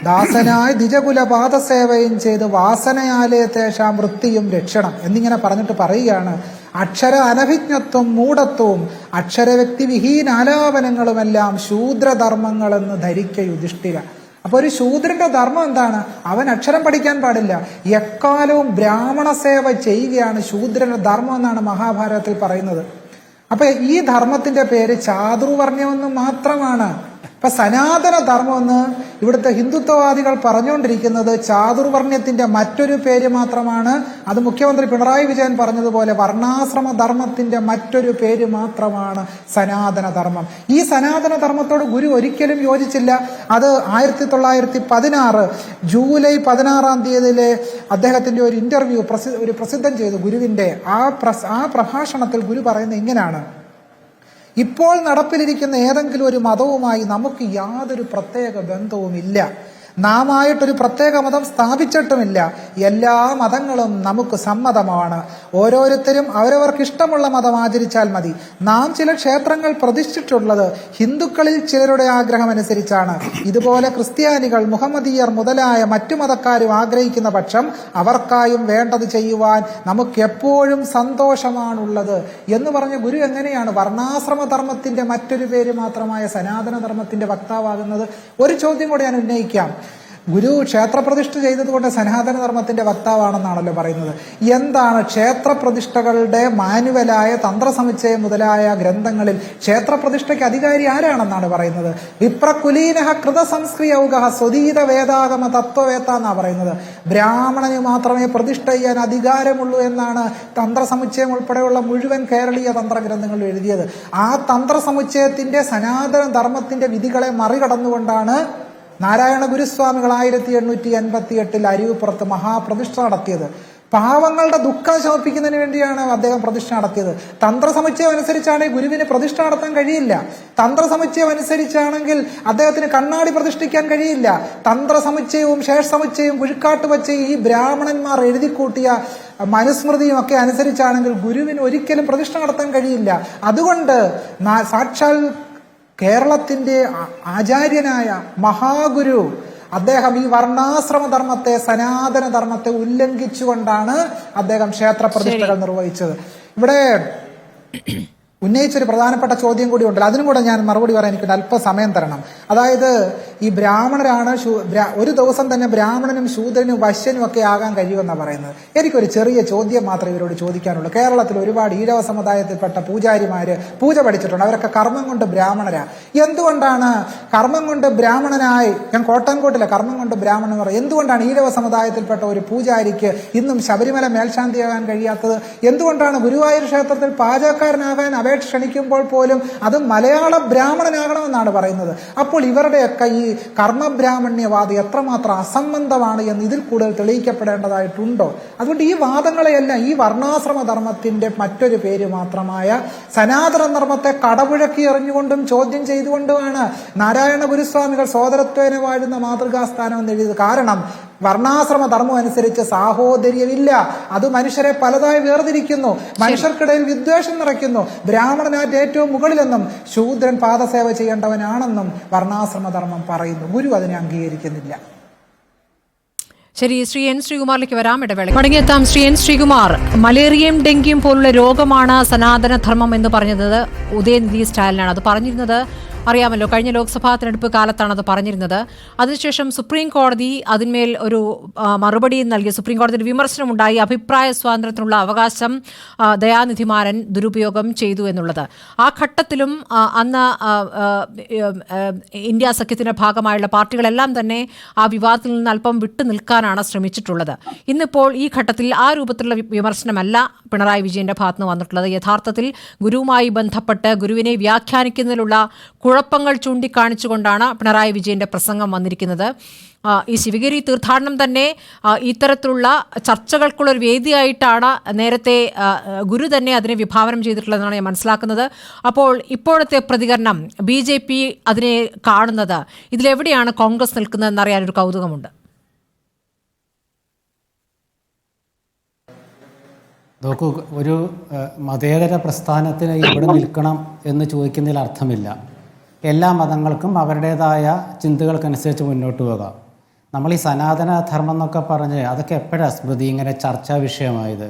ദാസനായ ദ്വിജകുല പാദസേവയും ചെയ്ത് വാസനയാലേ തേഷാം വൃത്തിയും രക്ഷണം എന്നിങ്ങനെ പറഞ്ഞിട്ട് പറയുകയാണ്, അക്ഷര അനഭിജ്ഞത്വം മൂഢത്വവും അക്ഷരവ്യക്തി വിഹീനാലാപനങ്ങളുമെല്ലാം ശൂദ്രധർമ്മങ്ങളെന്ന് ധരിക്ക യുധിഷ്ഠിര. അപ്പൊ ഒരു ശൂദ്രന്റെ ധർമ്മം എന്താണ്? അവൻ അക്ഷരം പഠിക്കാൻ പാടില്ല, എക്കാലവും ബ്രാഹ്മണ സേവ ചെയ്യുകയാണ് ശൂദ്രന്റെ ധർമ്മം എന്നാണ് മഹാഭാരതത്തിൽ പറയുന്നത്. അപ്പൊ ഈ ധർമ്മത്തിന്റെ പേര് ചാതുർവർണ്ണ്യമെന്ന് മാത്രമാണ്. ഇപ്പൊ സനാതന ധർമ്മം എന്ന് ഇവിടുത്തെ ഹിന്ദുത്വവാദികൾ പറഞ്ഞുകൊണ്ടിരിക്കുന്നത് ചാതുർവർണ്ണ്യത്തിന്റെ മറ്റൊരു പേര് മാത്രമാണ്. അത് മുഖ്യമന്ത്രി പിണറായി വിജയൻ പറഞ്ഞതുപോലെ വർണ്ണാശ്രമ ധർമ്മത്തിന്റെ മറ്റൊരു പേര് മാത്രമാണ് സനാതന ധർമ്മം. ഈ സനാതന ധർമ്മത്തോട് ഗുരു ഒരിക്കലും യോജിച്ചില്ല. അത് 1916 ജൂലൈ 16 അദ്ദേഹത്തിന്റെ ഒരു ഇന്റർവ്യൂ പ്രസിദ്ധം ചെയ്തു ഗുരുവിന്റെ. ആ പ്രഭാഷണത്തിൽ ഗുരു പറയുന്നത് ഇങ്ങനെയാണ്: ഇപ്പോൾ നടപ്പിലിരിക്കുന്ന ഏതെങ്കിലും ഒരു മതവുമായി നമുക്ക് യാതൊരു പ്രത്യേക ബന്ധവുമില്ല. നാം ആയിട്ടൊരു പ്രത്യേക മതം സ്ഥാപിച്ചിട്ടുമില്ല. എല്ലാ മതങ്ങളും നമുക്ക് സമ്മതമാണ്. ഓരോരുത്തരും അവരവർക്ക് ഇഷ്ടമുള്ള മതം ആചരിച്ചാൽ മതി. നാം ചില ക്ഷേത്രങ്ങൾ പ്രതിഷ്ഠിച്ചിട്ടുള്ളത് ഹിന്ദുക്കളിൽ ചിലരുടെ ആഗ്രഹം അനുസരിച്ചാണ്. ഇതുപോലെ ക്രിസ്ത്യാനികൾ, മുഹമ്മദീയർ മുതലായ മറ്റു മതക്കാരും ആഗ്രഹിക്കുന്ന പക്ഷം അവർക്കായും വേണ്ടത് ചെയ്യുവാൻ നമുക്ക് എപ്പോഴും സന്തോഷമാണുള്ളത് എന്ന് പറഞ്ഞ ഗുരു എങ്ങനെയാണ് വർണ്ണാശ്രമ ധർമ്മത്തിന്റെ മറ്റൊരു പേര് മാത്രമായ സനാതന ധർമ്മത്തിന്റെ വക്താവാകുന്നത്? ഒരു ചോദ്യം കൂടെ ഞാൻ ഉന്നയിക്കാം. ഗുരു ക്ഷേത്രപ്രതിഷ്ഠ ചെയ്തതുകൊണ്ട് സനാതന ധർമ്മത്തിന്റെ വക്താവാണെന്നാണല്ലോ പറയുന്നത്. എന്താണ് ക്ഷേത്രപ്രതിഷ്ഠകളുടെ മാനുവലായ തന്ത്രസമുച്ചയം മുതലായ ഗ്രന്ഥങ്ങളിൽ ക്ഷേത്രപ്രതിഷ്ഠയ്ക്ക് അധികാരി ആരാണെന്നാണ് പറയുന്നത്? വിപ്രകുലീനഃ കൃത സംസ്ക്രിയൗകഃ സ്വതീത വേദാഗമ തത്വവേത്ത എന്നാണ് പറയുന്നത്. ബ്രാഹ്മണന് മാത്രമേ പ്രതിഷ്ഠ ചെയ്യാൻ അധികാരമുള്ളൂ എന്നാണ് തന്ത്രസമുച്ചയം ഉൾപ്പെടെയുള്ള മുഴുവൻ കേരളീയ തന്ത്രഗ്രന്ഥങ്ങളിൽ എഴുതിയത്. ആ തന്ത്രസമുച്ചയത്തിന്റെ സനാതന ധർമ്മത്തിന്റെ വിധികളെ മറികടന്നുകൊണ്ടാണ് നാരായണ ഗുരുസ്വാമികൾ 1888 അരുവിപ്പുറത്ത് മഹാപ്രതിഷ്ഠ നടത്തിയത്. പാവങ്ങളുടെ ദുഃഖം ശമിപ്പിക്കുന്നതിന് വേണ്ടിയാണ് അദ്ദേഹം പ്രതിഷ്ഠ നടത്തിയത്. തന്ത്രസമുച്ചയം അനുസരിച്ചാണെങ്കിൽ ഗുരുവിന് പ്രതിഷ്ഠ നടത്താൻ കഴിയില്ല. തന്ത്രസമുച്ചയം അനുസരിച്ചാണെങ്കിൽ അദ്ദേഹത്തിന് കണ്ണാടി പ്രതിഷ്ഠിക്കാൻ കഴിയില്ല. തന്ത്രസമുച്ചയവും ശേഷസമുച്ചയവും കുഴിക്കാട്ട് വച്ച് ഈ ബ്രാഹ്മണന്മാർ എഴുതിക്കൂട്ടിയ മനുസ്മൃതിയും ഒക്കെ അനുസരിച്ചാണെങ്കിൽ ഗുരുവിന് ഒരിക്കലും പ്രതിഷ്ഠ നടത്താൻ കഴിയില്ല. അതുകൊണ്ട് സാക്ഷാൽ കേരളത്തിന്റെ ആചാര്യനായ മഹാഗുരു അദ്ദേഹം ഈ വർണ്ണാശ്രമ ധർമ്മത്തെ, സനാതന ധർമ്മത്തെ ഉല്ലംഘിച്ചുകൊണ്ടാണ് അദ്ദേഹം ക്ഷേത്രപ്രതിഷ്ഠകൾ നിർവഹിച്ചത്. ഇവിടെ ഉന്നയിച്ചൊരു പ്രധാനപ്പെട്ട ചോദ്യം കൂടി ഉണ്ടല്ലോ, അതിനും കൂടെ ഞാൻ മറുപടി പറയാൻ എനിക്ക് അല്പസമയം തരണം. അതായത് ഈ ബ്രാഹ്മണരാണ് ഒരു ദിവസം തന്നെ ബ്രാഹ്മണനും ശൂദ്രനും വശ്യനും ഒക്കെ ആകാൻ കഴിയുമെന്നാണ് പറയുന്നത്. എനിക്കൊരു ചെറിയ ചോദ്യം മാത്രമേ ഇവരോട് ചോദിക്കാനുള്ളൂ. കേരളത്തിൽ ഒരുപാട് ഈഴവ സമുദായത്തിൽപ്പെട്ട പൂജാരിമാര് പൂജ പഠിച്ചിട്ടുണ്ട്. അവരൊക്കെ കർമ്മം കൊണ്ട് ബ്രാഹ്മണരാ. എന്തുകൊണ്ടാണ് കർമ്മം കൊണ്ട് ബ്രാഹ്മണനായി, ഞാൻ കോട്ടൻകോട്ടിലെ കർമ്മം കൊണ്ട് ബ്രാഹ്മണൻ പറയും, എന്തുകൊണ്ടാണ് ഈഴവ സമുദായത്തിൽപ്പെട്ട ഒരു പൂജാരിക്ക് ഇന്നും ശബരിമല മേൽശാന്തിയാകാൻ കഴിയാത്തത്? എന്തുകൊണ്ടാണ് ഗുരുവായൂർ ക്ഷേത്രത്തിൽ പാചകക്കാരനാകാൻ അപേക്ഷ ക്ഷണിക്കുമ്പോൾ പോലും അത് മലയാള ബ്രാഹ്മണനാകണമെന്നാണ് പറയുന്നത്? അപ്പോൾ ഇവരുടെയൊക്കെ ഈ കർമ്മബ്രാഹ്മണ്യവാദം എത്രമാത്രം അസംബന്ധമാണ് എന്ന് ഇതിൽ കൂടുതൽ തെളിയിക്കപ്പെടേണ്ടതായിട്ടുണ്ടോ? അതുകൊണ്ട് ഈ വാദങ്ങളെയെല്ലാം ഈ വർണ്ണാശ്രമ ധർമ്മത്തിന്റെ മറ്റൊരു പേര് മാത്രമായ സനാതന ധർമ്മത്തെ കടപുഴക്കി എറിഞ്ഞുകൊണ്ടും ചോദ്യം ചെയ്തുകൊണ്ടുമാണ് നാരായണ ഗുരുസ്വാമികൾ സോദരത്വേന വാഴുന്ന മാതൃകാസ്ഥാനം എന്ന് എഴുതിയത്. കാരണം വർണ്ണാശ്രമ ധർമ്മം അനുസരിച്ച് സാഹോദര്യമില്ല. അത് മനുഷ്യരെ പലതായി വേർതിരിക്കുന്നു, മനുഷ്യർക്കിടയിൽ വിദ്വേഷം നിറയ്ക്കുന്നു. ബ്രാഹ്മണനാറ്റ് ഏറ്റവും മുകളിലെന്നും ശൂദ്രൻ പാദസേവ ചെയ്യേണ്ടവനാണെന്നും വർണ്ണാശ്രമ ധർമ്മം പറയുന്നു. ഗുരു അതിനെ അംഗീകരിക്കുന്നില്ല. ശരി, ശ്രീ എൻ ശ്രീകുമാറിലേക്ക് വരാം. ഇടവേള മടങ്ങിയെത്താം. ശ്രീ എൻ ശ്രീകുമാർ, മലേറിയയും ഡെങ്കിയും പോലുള്ള രോഗമാണ് സനാതന ധർമ്മം എന്ന് പറഞ്ഞത് ഉദയനിധി സ്റ്റാലിനാണ്. അത് പറഞ്ഞിരുന്നത് അറിയാമല്ലോ, കഴിഞ്ഞ ലോക്സഭാ തെരഞ്ഞെടുപ്പ് കാലത്താണ് അത് പറഞ്ഞിരുന്നത്. അതിനുശേഷം സുപ്രീം കോടതി അതിന്മേൽ ഒരു മറുപടി നൽകി. സുപ്രീം കോടതിയുടെ വിമർശനമുണ്ടായി, അഭിപ്രായ സ്വാതന്ത്ര്യത്തിനുള്ള അവകാശം ദയാനിധിമാരൻ ദുരുപയോഗം ചെയ്തു എന്നുള്ളത്. ആ ഘട്ടത്തിലും അന്ന് ഇന്ത്യ സഖ്യത്തിന്റെ ഭാഗമായുള്ള പാർട്ടികളെല്ലാം തന്നെ ആ വിവാദത്തിൽ നിന്ന് അല്പം വിട്ടു നിൽക്കാനാണ് ശ്രമിച്ചിട്ടുള്ളത്. ഇന്നിപ്പോൾ ഈ ഘട്ടത്തിൽ ആ രൂപത്തിലുള്ള വിമർശനമല്ല പിണറായി വിജയന്റെ ഭാഗത്തുനിന്ന് വന്നിട്ടുള്ളത്. യഥാർത്ഥത്തിൽ ഗുരുവുമായി ബന്ധപ്പെട്ട് ഗുരുവിനെ വ്യാഖ്യാനിക്കുന്നതിലുള്ള കുഴപ്പങ്ങൾ ചൂണ്ടിക്കാണിച്ചുകൊണ്ടാണ് പിണറായി വിജയന്റെ പ്രസംഗം വന്നിരിക്കുന്നത്. ഈ ശിവഗിരി തീർത്ഥാടനം തന്നെ ഇത്തരത്തിലുള്ള ചർച്ചകൾക്കുള്ളൊരു വേദിയായിട്ടാണ് നേരത്തെ ഗുരു തന്നെ അതിനെ വിഭാവനം ചെയ്തിട്ടുള്ളതെന്നാണ് ഞാൻ മനസ്സിലാക്കുന്നത്. അപ്പോൾ ഇപ്പോഴത്തെ പ്രതികരണം, BJP അതിനെ കാണുന്നത്, ഇതിലെവിടെയാണ് കോൺഗ്രസ് നിൽക്കുന്നതെന്നറിയാനൊരു കൗതുകമുണ്ട്. നോക്കൂ, ഒരു മതേതര പ്രസ്ഥാനത്തിന് ഇവിടെ നിൽക്കണം എന്ന് ചോദിക്കുന്നതിൽ അർത്ഥമില്ല. എല്ലാ മതങ്ങൾക്കും അവരുടേതായ ചിന്തകൾക്കനുസരിച്ച് മുന്നോട്ട് പോകാം. നമ്മൾ ഈ സനാതന ധർമ്മം എന്നൊക്കെ പറഞ്ഞ് അതൊക്കെ എപ്പോഴാണ് സ്മൃതി ഇങ്ങനെ ചർച്ചാ വിഷയമായത്?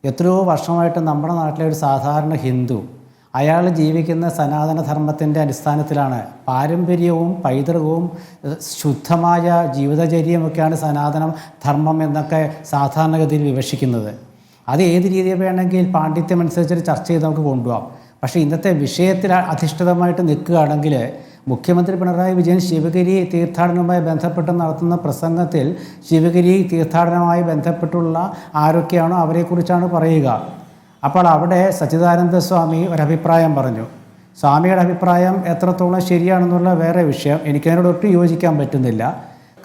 എത്രയോ വർഷമായിട്ട് നമ്മുടെ നാട്ടിലെ ഒരു സാധാരണ ഹിന്ദു അയാൾ ജീവിക്കുന്ന സനാതനധർമ്മത്തിൻ്റെ അടിസ്ഥാനത്തിലാണ്. പാരമ്പര്യവും പൈതൃകവും ശുദ്ധമായ ജീവിതചര്യയുമൊക്കെയാണ് സനാതന ധർമ്മം എന്നൊക്കെ സാധാരണഗതിയിൽ വിവക്ഷിക്കുന്നത്. അത് ഏത് രീതിയിൽ വേണമെങ്കിൽ പാണ്ഡിത്യമനുസരിച്ചൊരു ചർച്ച ചെയ്ത് നമുക്ക് കൊണ്ടുപോകാം. പക്ഷേ ഇന്നത്തെ വിഷയത്തിൽ അധിഷ്ഠിതമായിട്ട് നിൽക്കുകയാണെങ്കിൽ മുഖ്യമന്ത്രി പിണറായി വിജയൻ ശിവഗിരി തീർത്ഥാടനവുമായി ബന്ധപ്പെട്ട് നടത്തുന്ന പ്രസംഗത്തിൽ ശിവഗിരി തീർത്ഥാടനവുമായി ബന്ധപ്പെട്ടുള്ള ആരൊക്കെയാണോ അവരെക്കുറിച്ചാണ് പറയുക. അപ്പോൾ അവിടെ സച്ചിദാനന്ദ സ്വാമി ഒരഭിപ്രായം പറഞ്ഞു. സ്വാമിയുടെ അഭിപ്രായം എത്രത്തോളം ശരിയാണെന്നുള്ള വേറെ വിഷയം, എനിക്കതിനോട് ഒട്ടും യോജിക്കാൻ പറ്റുന്നില്ല.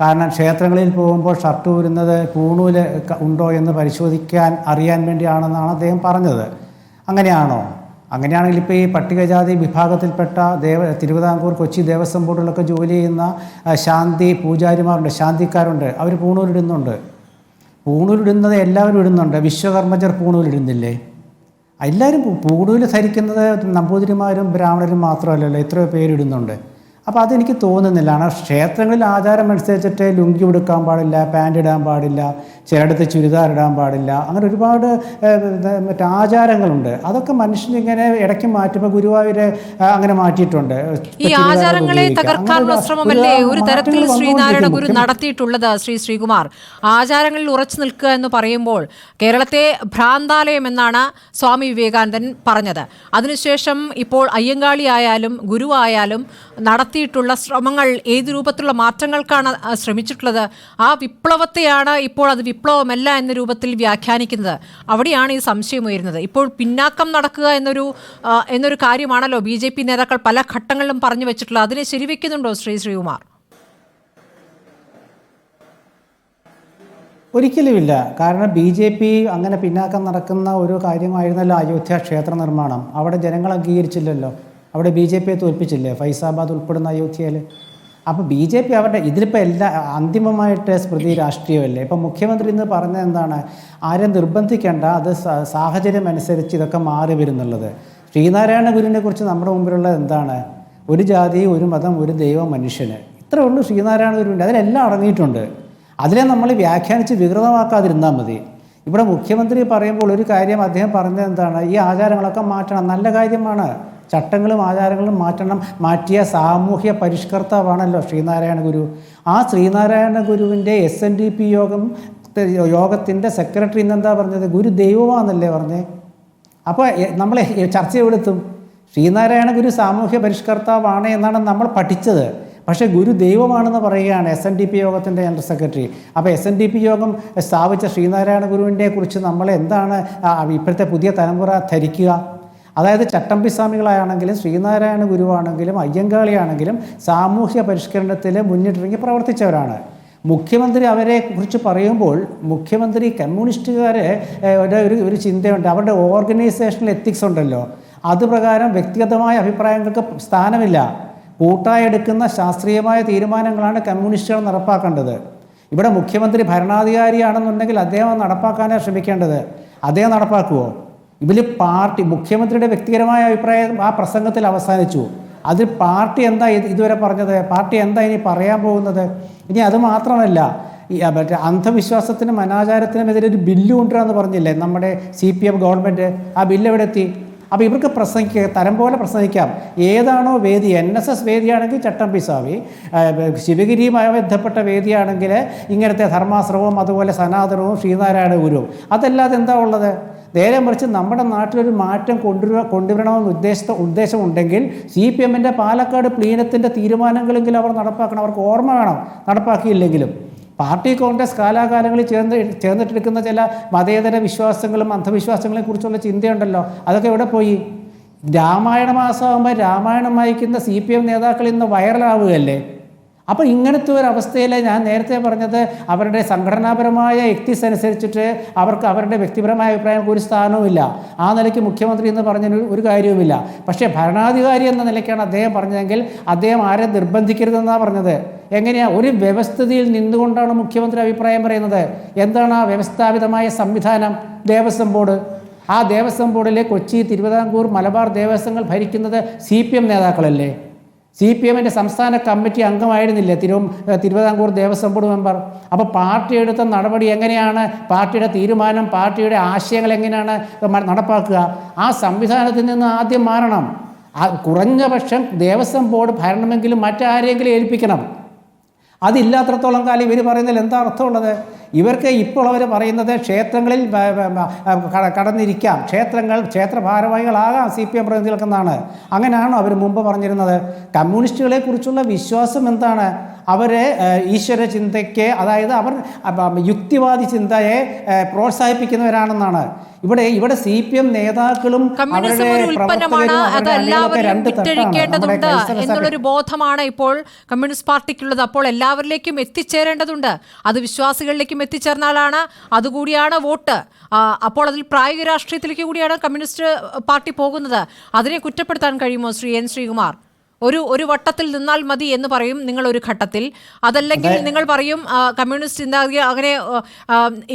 കാരണം ക്ഷേത്രങ്ങളിൽ പോകുമ്പോൾ ഷർട്ട് ഊരുന്നത് പൂണൂല് ഉണ്ടോ എന്ന് പരിശോധിക്കാൻ അറിയാൻ വേണ്ടിയാണെന്നാണ് അദ്ദേഹം പറഞ്ഞത്. അങ്ങനെയാണോ? അങ്ങനെയാണെങ്കിൽ ഇപ്പോൾ ഈ പട്ടികജാതി വിഭാഗത്തിൽപ്പെട്ട തിരുവിതാംകൂർ കൊച്ചി ദേവസ്വം ബോർഡിലൊക്കെ ജോലി ചെയ്യുന്ന ശാന്തി പൂജാരിമാരുണ്ട്, ശാന്തിക്കാരുണ്ട്, അവർ പൂണൂലിടുന്നുണ്ട്. പൂണൂലിടുന്നത് എല്ലാവരും ഇടുന്നുണ്ട്. വിശ്വകർമ്മജർ പൂണൂലിടുന്നില്ലേ? എല്ലാവരും പൂണൂൽ ധരിക്കുന്നത് നമ്പൂതിരിമാരും ബ്രാഹ്മണരും മാത്രമല്ലല്ലോ, എത്രയോ പേരിടുന്നുണ്ട്. അപ്പോൾ അതെനിക്ക് തോന്നുന്നില്ല. കാരണം ക്ഷേത്രങ്ങളിൽ ആചാരം അനുസരിച്ചിട്ട് ലുങ്കി ഉടുക്കാൻ പാടില്ല, പാൻറ് ഇടാൻ പാടില്ല, ചിലയിടത്ത് ചുരിദാർ ഇടാൻ പാടില്ല, അങ്ങനെ ഒരുപാട് മറ്റേ ആചാരങ്ങളുണ്ട്. അതൊക്കെ മനുഷ്യനിങ്ങനെ ഇടയ്ക്ക് മാറ്റുമ്പോൾ ഗുരുവായൂർ അങ്ങനെ മാറ്റിയിട്ടുണ്ട്. ഈ ആചാരങ്ങളെ തകർക്കാനുള്ള ശ്രമമല്ലേ ഒരു തരത്തിൽ ശ്രീനാരായണ ഗുരു നടത്തിയിട്ടുള്ളത്? ശ്രീകുമാർ, ആചാരങ്ങളിൽ ഉറച്ചു നിൽക്കുക എന്ന് പറയുമ്പോൾ കേരളത്തെ ഭ്രാന്താലയം എന്നാണ് സ്വാമി വിവേകാനന്ദൻ പറഞ്ഞത്. അതിനുശേഷം ഇപ്പോൾ അയ്യങ്കാളി ആയാലും ഗുരുവായാലും നടത്തിയിട്ടുള്ള ശ്രമങ്ങൾ ഏത് രൂപത്തിലുള്ള മാറ്റങ്ങൾക്കാണ് ശ്രമിച്ചിട്ടുള്ളത്? ആ വിപ്ലവത്തെയാണ് ഇപ്പോൾ അത് വിപ്ലവമല്ല എന്ന രൂപത്തിൽ വ്യാഖ്യാനിക്കുന്നത്. അവിടെയാണ് ഈ സംശയം ഉയരുന്നത്. ഇപ്പോൾ പിന്നാക്കം നടക്കുക എന്നൊരു കാര്യമാണല്ലോ BJP നേതാക്കൾ പല ഘട്ടങ്ങളിലും പറഞ്ഞു വെച്ചിട്ടുള്ളത്. അതിനെ ശരിവെക്കുന്നുണ്ടോ ശ്രീകുമാർ? ഒരിക്കലുമില്ല. കാരണം BJP അങ്ങനെ പിന്നാക്കം നടക്കുന്ന ഒരു കാര്യമായിരുന്നല്ലോ അയോധ്യ ക്ഷേത്ര നിർമ്മാണം. അവിടെ ജനങ്ങൾ അംഗീകരിച്ചില്ലല്ലോ. അവിടെ BJPയെ തോൽപ്പിച്ചില്ലേ ഫൈസാബാദ് ഉൾപ്പെടുന്ന അയോധ്യയിൽ? അപ്പോൾ BJP അവരുടെ ഇതിലിപ്പോൾ അന്തിമമായിട്ട് സ്മൃതി രാഷ്ട്രീയമല്ലേ. ഇപ്പം മുഖ്യമന്ത്രി ഇന്ന് പറഞ്ഞത് എന്താണ്? ആരും നിർബന്ധിക്കേണ്ട, അത് സാഹചര്യം അനുസരിച്ച് ഇതൊക്കെ മാറി വരുന്നുള്ളത്. ശ്രീനാരായണ ഗുരുവിനെ കുറിച്ച് നമ്മുടെ മുമ്പിലുള്ളത് എന്താണ്? ഒരു ജാതി, ഒരു മതം, ഒരു ദൈവം, മനുഷ്യന്. ഇത്രേ ഉള്ളൂ ശ്രീനാരായണ ഗുരുവിൻ്റെ. അതിലെല്ലാം അടങ്ങിയിട്ടുണ്ട്. അതിനെ നമ്മൾ വ്യാഖ്യാനിച്ച് വികൃതമാക്കാതിരുന്നാൽ മതി. ഇവിടെ മുഖ്യമന്ത്രി പറയുമ്പോൾ ഒരു കാര്യം അദ്ദേഹം പറഞ്ഞത് എന്താണ്? ഈ ആചാരങ്ങളൊക്കെ മാറ്റണം, നല്ല കാര്യമാണ്. ചട്ടങ്ങളും ആചാരങ്ങളും മാറ്റിയ സാമൂഹ്യ പരിഷ്കർത്താവാണല്ലോ ശ്രീനാരായണ ഗുരു. ആ ശ്രീനാരായണ ഗുരുവിൻ്റെ SNDP യോഗത്തിൻ്റെ സെക്രട്ടറി ഇന്നെന്താ പറഞ്ഞത്? ഗുരു ദൈവമാണെന്നല്ലേ പറഞ്ഞേ? അപ്പോൾ നമ്മൾ ചർച്ച എവിടെത്തും? ശ്രീനാരായണ ഗുരു സാമൂഹ്യ പരിഷ്കർത്താവാണ് എന്നാണ് നമ്മൾ പഠിച്ചത്. പക്ഷേ ഗുരു ദൈവമാണെന്ന് പറയുകയാണ് SNDP യോഗത്തിൻ്റെ ജനറൽ സെക്രട്ടറി. അപ്പോൾ SNDP യോഗം സ്ഥാപിച്ച ശ്രീനാരായണ ഗുരുവിനെ കുറിച്ച് നമ്മൾ എന്താണ് ഇപ്പോഴത്തെ പുതിയ തലമുറ ധരിക്കുക? അതായത് ചട്ടമ്പി സ്വാമികളാണെങ്കിലും ശ്രീനാരായണ ഗുരുവാണെങ്കിലും അയ്യങ്കാളിയാണെങ്കിലും സാമൂഹ്യ പരിഷ്കരണത്തിൽ മുന്നിട്ടിറങ്ങി പ്രവർത്തിച്ചവരാണ്. മുഖ്യമന്ത്രി അവരെ കുറിച്ച് പറയുമ്പോൾ മുഖ്യമന്ത്രി കമ്മ്യൂണിസ്റ്റുകാരെ ഒരു ചിന്തയുണ്ട്. അവരുടെ ഓർഗനൈസേഷണൽ എത്തിക്സ് ഉണ്ടല്ലോ, അതുപ്രകാരം വ്യക്തിഗതമായ അഭിപ്രായങ്ങൾക്ക് സ്ഥാനമില്ല. കൂട്ടായെടുക്കുന്ന ശാസ്ത്രീയമായ തീരുമാനങ്ങളാണ് കമ്മ്യൂണിസ്റ്റുകൾ നടപ്പാക്കേണ്ടത്. ഇവിടെ മുഖ്യമന്ത്രി ഭരണാധികാരിയാണെന്നുണ്ടെങ്കിൽ അദ്ദേഹം നടപ്പാക്കാനാണ് ശ്രമിക്കേണ്ടത്. അദ്ദേഹം നടപ്പാക്കുമോ? ഇതിൽ പാർട്ടി മുഖ്യമന്ത്രിയുടെ വ്യക്തിപരമായ അഭിപ്രായം ആ പ്രസംഗത്തിൽ അവസാനിച്ചു. അതിൽ പാർട്ടി എന്താ ഇതുവരെ പറഞ്ഞത്? പാർട്ടി എന്താ ഇനി പറയാൻ പോകുന്നത്? ഇനി അത് മാത്രമല്ല, ഈ മറ്റേ അന്ധവിശ്വാസത്തിനും അനാചാരത്തിനും എതിരെ ഒരു ബില്ല് കൊണ്ടുവരാമെന്ന് പറഞ്ഞില്ലേ നമ്മുടെ CPM ഗവൺമെൻറ്? ആ ബില്ല് എവിടെ എത്തി? അപ്പോൾ ഇവർക്ക് പ്രസംഗിക്കുക, തരം പോലെ പ്രസംഗിക്കാം. ഏതാണോ വേദി, NSS വേദിയാണെങ്കിൽ ചട്ടമ്പി സ്വാമി, ശിവഗിരിയുമായി ബന്ധപ്പെട്ട വേദിയാണെങ്കിൽ ഇങ്ങനത്തെ ധർമാശ്രമവും അതുപോലെ സനാതനവും ശ്രീനാരായണ ഗുരുവും. അതല്ലാതെ എന്താ ഉള്ളത്? നേരെ മറിച്ച് നമ്മുടെ നാട്ടിലൊരു മാറ്റം കൊണ്ടുവരണമെന്ന് ഉദ്ദേശമുണ്ടെങ്കിൽ CPMൻ്റെ പാലക്കാട് പ്ലീനത്തിൻ്റെ തീരുമാനങ്ങളെങ്കിലും അവർ നടപ്പാക്കണം. അവർക്ക് ഓർമ്മ വേണം, നടപ്പാക്കിയില്ലെങ്കിലും. പാർട്ടി കോൺഗ്രസ് കാലാകാലങ്ങളിൽ ചേർന്നിട്ടെടുക്കുന്ന ചില മതേതര വിശ്വാസങ്ങളും അന്ധവിശ്വാസങ്ങളെ കുറിച്ചുള്ള ചിന്തയുണ്ടല്ലോ, അതൊക്കെ എവിടെ പോയി? രാമായണ മാസമാകുമ്പോൾ രാമായണം വായിക്കുന്ന CPM നേതാക്കൾ ഇന്ന് വൈറലാവുകയല്ലേ? അപ്പോൾ ഇങ്ങനത്തെ ഒരു അവസ്ഥയിൽ ഞാൻ നേരത്തെ പറഞ്ഞത് അവരുടെ സംഘടനാപരമായ എത്തിക്സ് അനുസരിച്ചിട്ട് അവർക്ക് അവരുടെ വ്യക്തിപരമായ അഭിപ്രായങ്ങൾക്ക് ഒരു സ്ഥാനവുമില്ല. ആ നിലയ്ക്ക് മുഖ്യമന്ത്രി എന്ന് പറഞ്ഞതിന് ഒരു കാര്യവുമില്ല. പക്ഷേ ഭരണാധികാരി എന്ന നിലയ്ക്കാണ് അദ്ദേഹം പറഞ്ഞതെങ്കിൽ അദ്ദേഹം ആരെ നിർബന്ധിക്കരുതെന്നാണ് പറഞ്ഞത്. എങ്ങനെയാണ്? ഒരു വ്യവസ്ഥിതിയിൽ നിന്നുകൊണ്ടാണ് മുഖ്യമന്ത്രി അഭിപ്രായം പറയുന്നത്. എന്താണ് ആ വ്യവസ്ഥാപിതമായ സംവിധാനം? ദേവസ്വം ബോർഡ്. ആ ദേവസ്വം ബോർഡിലെ കൊച്ചി, തിരുവിതാംകൂർ, മലബാർ ദേവസ്വങ്ങൾ ഭരിക്കുന്നത് CPM നേതാക്കളല്ലേ? CPM-ന്റെ സംസ്ഥാന കമ്മിറ്റി അംഗമായിരുന്നില്ലേ തിരുവിതാംകൂർ ദേവസ്വം ബോർഡ് മെമ്പർ? അപ്പോൾ പാർട്ടി എടുത്ത നടപടി എങ്ങനെയാണ്, പാർട്ടിയുടെ തീരുമാനം, പാർട്ടിയുടെ ആശയങ്ങൾ എങ്ങനെയാണ് നടപ്പാക്കുക? ആ സംവിധാനത്തിൽ നിന്ന് ആദ്യം മാറണം. കുറഞ്ഞ പക്ഷം ദേവസ്വം ബോർഡ് ഭരണമെങ്കിലും മറ്റാരെങ്കിലും ഏൽപ്പിക്കണം. അതില്ലാത്രത്തോളം കാലം ഇവർ പറയുന്നതിൽ എന്താ അർത്ഥമുള്ളത്? ഇവർക്ക് ഇപ്പോൾ അവർ പറയുന്നത് ക്ഷേത്രങ്ങളിൽ കടന്നിരിക്കാം, ക്ഷേത്ര ഭാരവാഹികളാകാം CPM പ്രതിനിധികൾക്കെന്നാണ്. അങ്ങനെയാണോ അവർ മുമ്പ് പറഞ്ഞിരുന്നത്? കമ്മ്യൂണിസ്റ്റുകളെ കുറിച്ചുള്ള വിശ്വാസം എന്താണ്? അവർ ഈശ്വര ചിന്തയ്ക്ക്, അതായത് അവർ യുക്തിവാദി ചിന്തയെ പ്രോത്സാഹിപ്പിക്കുന്നവരാണെന്നാണ്. ഇവിടെ CPM നേതാക്കളും കമ്മ്യൂണിസം ഒരു ഉൽപ്പന്നമാണ്, അത് എല്ലാവരും വിറ്റഴിക്കേണ്ടതുണ്ട് എന്നുള്ളൊരു ബോധമാണ് ഇപ്പോൾ കമ്മ്യൂണിസ്റ്റ് പാർട്ടിക്കുള്ളത്. അപ്പോൾ എല്ലാവരിലേക്കും എത്തിച്ചേരേണ്ടതുണ്ട്. അത് വിശ്വാസികളിലേക്കും എത്തിച്ചേർന്നാലാണ്, അതുകൂടിയാണ് വോട്ട്. അപ്പോൾ അതിൽ പ്രായോഗിക രാഷ്ട്രീയത്തിലേക്ക് കൂടിയാണ് കമ്മ്യൂണിസ്റ്റ് പാർട്ടി പോകുന്നത്. അതിനെ കുറ്റപ്പെടുത്താൻ കഴിയുമോ ശ്രീ എൻ ശ്രീകുമാർ? ഒരു വട്ടത്തിൽ നിന്നാൽ മതി എന്ന് പറയും നിങ്ങൾ ഒരു ഘട്ടത്തിൽ, അതല്ലെങ്കിൽ നിങ്ങൾ പറയും കമ്മ്യൂണിസ്റ്റ് ചിന്താഗതി അങ്ങനെ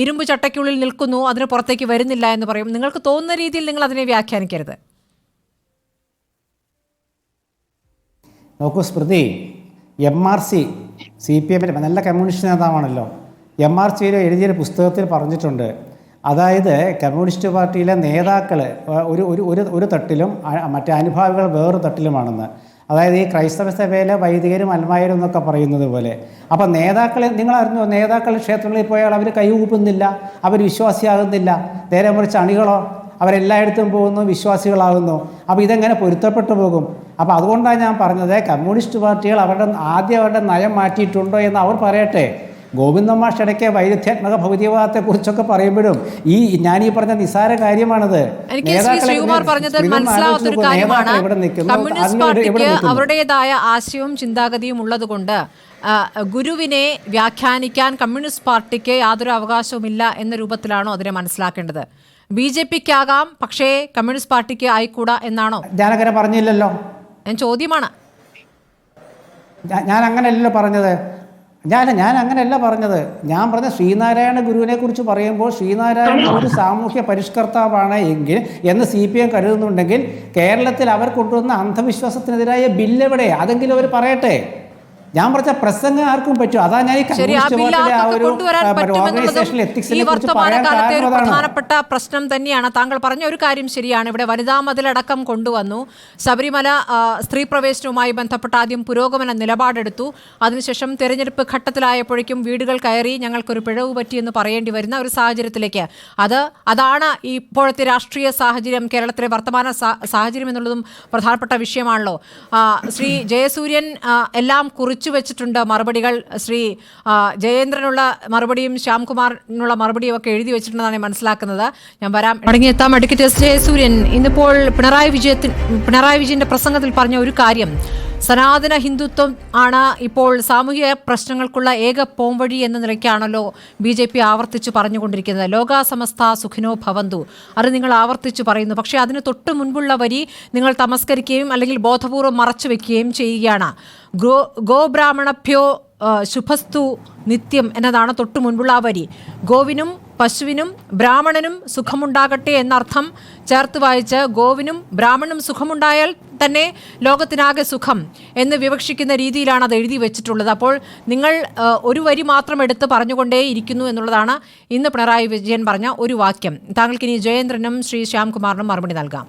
ഇരുമ്പ് ചട്ടയ്ക്കുള്ളിൽ നിൽക്കുന്നു, അതിന് പുറത്തേക്ക് വരുന്നില്ല എന്ന് പറയും. നിങ്ങൾക്ക് തോന്നുന്ന രീതിയിൽ നിങ്ങൾ അതിനെ വ്യാഖ്യാനിക്കരുത്. നോക്കൂ സ്മൃതി, MRC CPM-ന്റെ നല്ല കമ്മ്യൂണിസ്റ്റ് നേതാവാണല്ലോ. MRCയിൽ എഴുതിയൊരു പുസ്തകത്തിൽ പറഞ്ഞിട്ടുണ്ട്, അതായത് കമ്മ്യൂണിസ്റ്റ് പാർട്ടിയിലെ നേതാക്കൾ ഒരു തട്ടിലും മറ്റേ അനുഭാവികൾ വേറൊരു തട്ടിലുമാണെന്ന്. അതായത് ഈ ക്രൈസ്തവ സഭയിലെ വൈദികരും അൽമായരും എന്നൊക്കെ പറയുന്നത് പോലെ. അപ്പം നേതാക്കളെ നിങ്ങൾ അറിഞ്ഞോ? നേതാക്കൾ ക്ഷേത്രങ്ങളിൽ പോയാൽ അവർ കൈകൂപ്പുന്നില്ല, അവർ വിശ്വാസിയാകുന്നില്ല. നേരെ മറിച്ച് അണികളോ അവരെല്ലായിടത്തും പോകുന്നു, വിശ്വാസികളാകുന്നു. അപ്പോൾ ഇതെങ്ങനെ പൊരുത്തപ്പെട്ടു പോകും? അപ്പോൾ അതുകൊണ്ടാണ് ഞാൻ പറഞ്ഞത്, കമ്മ്യൂണിസ്റ്റ് പാർട്ടികൾ അവരുടെ നയം മാറ്റിയിട്ടുണ്ടോ എന്ന് അവർ പറയട്ടെ. ഗോവിന്ദ മാഷ് ഇടയ്ക്ക് വൈരുദ്ധ്യാത്മക ഭൗതികവാദത്തെക്കുറിച്ചൊക്കെ പറയുമ്പോഴും ഞാനീ പറഞ്ഞ നിസ്സാര കാര്യമാണത്. അവരുടേതായ ആശയവും ചിന്താഗതിയും ഉള്ളതുകൊണ്ട് ഗുരുവിനെ വ്യാഖ്യാനിക്കാൻ കമ്മ്യൂണിസ്റ്റ് പാർട്ടിക്ക് യാതൊരു അവകാശവുമില്ല എന്ന രൂപത്തിലാണോ അതിനെ മനസ്സിലാക്കേണ്ടത്? BJP-ക്കാകാം, പക്ഷേ കമ്മ്യൂണിസ്റ്റ് പാർട്ടിക്ക് ആയിക്കൂടാ എന്നാണോ? ഞാനങ്ങനെ പറഞ്ഞില്ലല്ലോ. ഞാൻ ചോദ്യമാണ്. ഞാൻ അങ്ങനെയല്ലല്ലോ പറഞ്ഞത്. ഞാൻ അങ്ങനെയല്ല പറഞ്ഞത്. ഞാൻ പറഞ്ഞ ശ്രീനാരായണ ഗുരുവിനെ കുറിച്ച് പറയുമ്പോൾ ശ്രീനാരായണ ഒരു സാമൂഹ്യ പരിഷ്കർത്താവാണ് എന്ന് CPM കരുതുന്നുണ്ടെങ്കിൽ കേരളത്തിൽ അവർ കൊണ്ടുവന്ന അന്ധവിശ്വാസത്തിനെതിരായ ബില്ല് എവിടെ? അതെങ്കിലും അവർ പറയട്ടെ. ഞാൻ പറഞ്ഞ പ്രസംഗം ആർക്കും പറ്റും. അതാ ഞാൻ ഈ വർത്തമാനകാലത്തെ ഒരു പ്രധാനപ്പെട്ട പ്രശ്നം തന്നെയാണ്. താങ്കൾ പറഞ്ഞ ഒരു കാര്യം ശരിയാണ്. ഇവിടെ വനിതാ മതിലടക്കം കൊണ്ടുവന്നു. ശബരിമല സ്ത്രീ പ്രവേശനവുമായി ബന്ധപ്പെട്ട ആദ്യം പുരോഗമന നിലപാടെടുത്തു. അതിനുശേഷം തെരഞ്ഞെടുപ്പ് ഘട്ടത്തിലായപ്പോഴേക്കും വീടുകൾ കയറി ഞങ്ങൾക്കൊരു പിഴവ് പറ്റിയെന്ന് പറയേണ്ടി വരുന്ന ഒരു സാഹചര്യത്തിലേക്ക് അതാണ് ഇപ്പോഴത്തെ രാഷ്ട്രീയ സാഹചര്യം, കേരളത്തിലെ വർത്തമാന സാഹചര്യം എന്നുള്ളതും പ്രധാനപ്പെട്ട വിഷയമാണല്ലോ. ശ്രീ ജയസൂര്യൻ എല്ലാം കുറിച്ചു വെച്ചിട്ടുണ്ട് മറുപടികൾ. ശ്രീ ജയേന്ദ്രനുള്ള മറുപടിയും ശ്യാംകുമാറിനുള്ള മറുപടിയും ഒക്കെ എഴുതി വെച്ചിട്ടുണ്ടെന്നാണ് മനസ്സിലാക്കുന്നത്. ഞാൻ വരാം, മടങ്ങിയെത്താം. അഡ്വക്കേറ്റ് എസ് ജയസൂര്യൻ, ഇന്നിപ്പോൾ പിണറായി വിജയന്റെ പ്രസംഗത്തിൽ പറഞ്ഞ ഒരു കാര്യം, സനാതന ഹിന്ദുത്വം ആണ് ഇപ്പോൾ സാമൂഹിക പ്രശ്നങ്ങൾക്കുള്ള ഏക പോംവഴി എന്ന നിലയ്ക്കാണല്ലോ BJP ആവർത്തിച്ച് പറഞ്ഞുകൊണ്ടിരിക്കുന്നത്. ലോകാ സമസ്ത സുഖിനോ ഭവന്തു, അത് നിങ്ങൾ ആവർത്തിച്ച് പറയുന്നു. പക്ഷേ അതിന് തൊട്ട് മുൻപുള്ള വരി നിങ്ങൾ തമസ്കരിക്കുകയും അല്ലെങ്കിൽ ബോധപൂർവ്വം മറച്ചു വെക്കുകയും ചെയ്യുകയാണ്. ഗോബ്രാഹ്മണഭ്യോ ശുഭസ്തു നിത്യം എന്നതാണ് തൊട്ടു മുൻപുള്ള ആ വരി. ഗോവിനും പശുവിനും ബ്രാഹ്മണനും സുഖമുണ്ടാകട്ടെ എന്നർത്ഥം ചേർത്ത് വായിച്ച് ഗോവിനും ബ്രാഹ്മണനും സുഖമുണ്ടായാൽ തന്നെ ലോകത്തിനാകെ സുഖം എന്ന് വിവക്ഷിക്കുന്ന രീതിയിലാണ് അത് എഴുതി വെച്ചിട്ടുള്ളത്. അപ്പോൾ നിങ്ങൾ ഒരു വരി മാത്രം എടുത്ത് പറഞ്ഞുകൊണ്ടേ ഇരിക്കുന്നു എന്നുള്ളതാണ് ഇന്ന് പിണറായി വിജയൻ പറഞ്ഞ ഒരു വാക്യം. താങ്കൾക്ക് ഇനി ജയേന്ദ്രനും ശ്രീ ശ്യാംകുമാറിനും മറുപടി നൽകാം.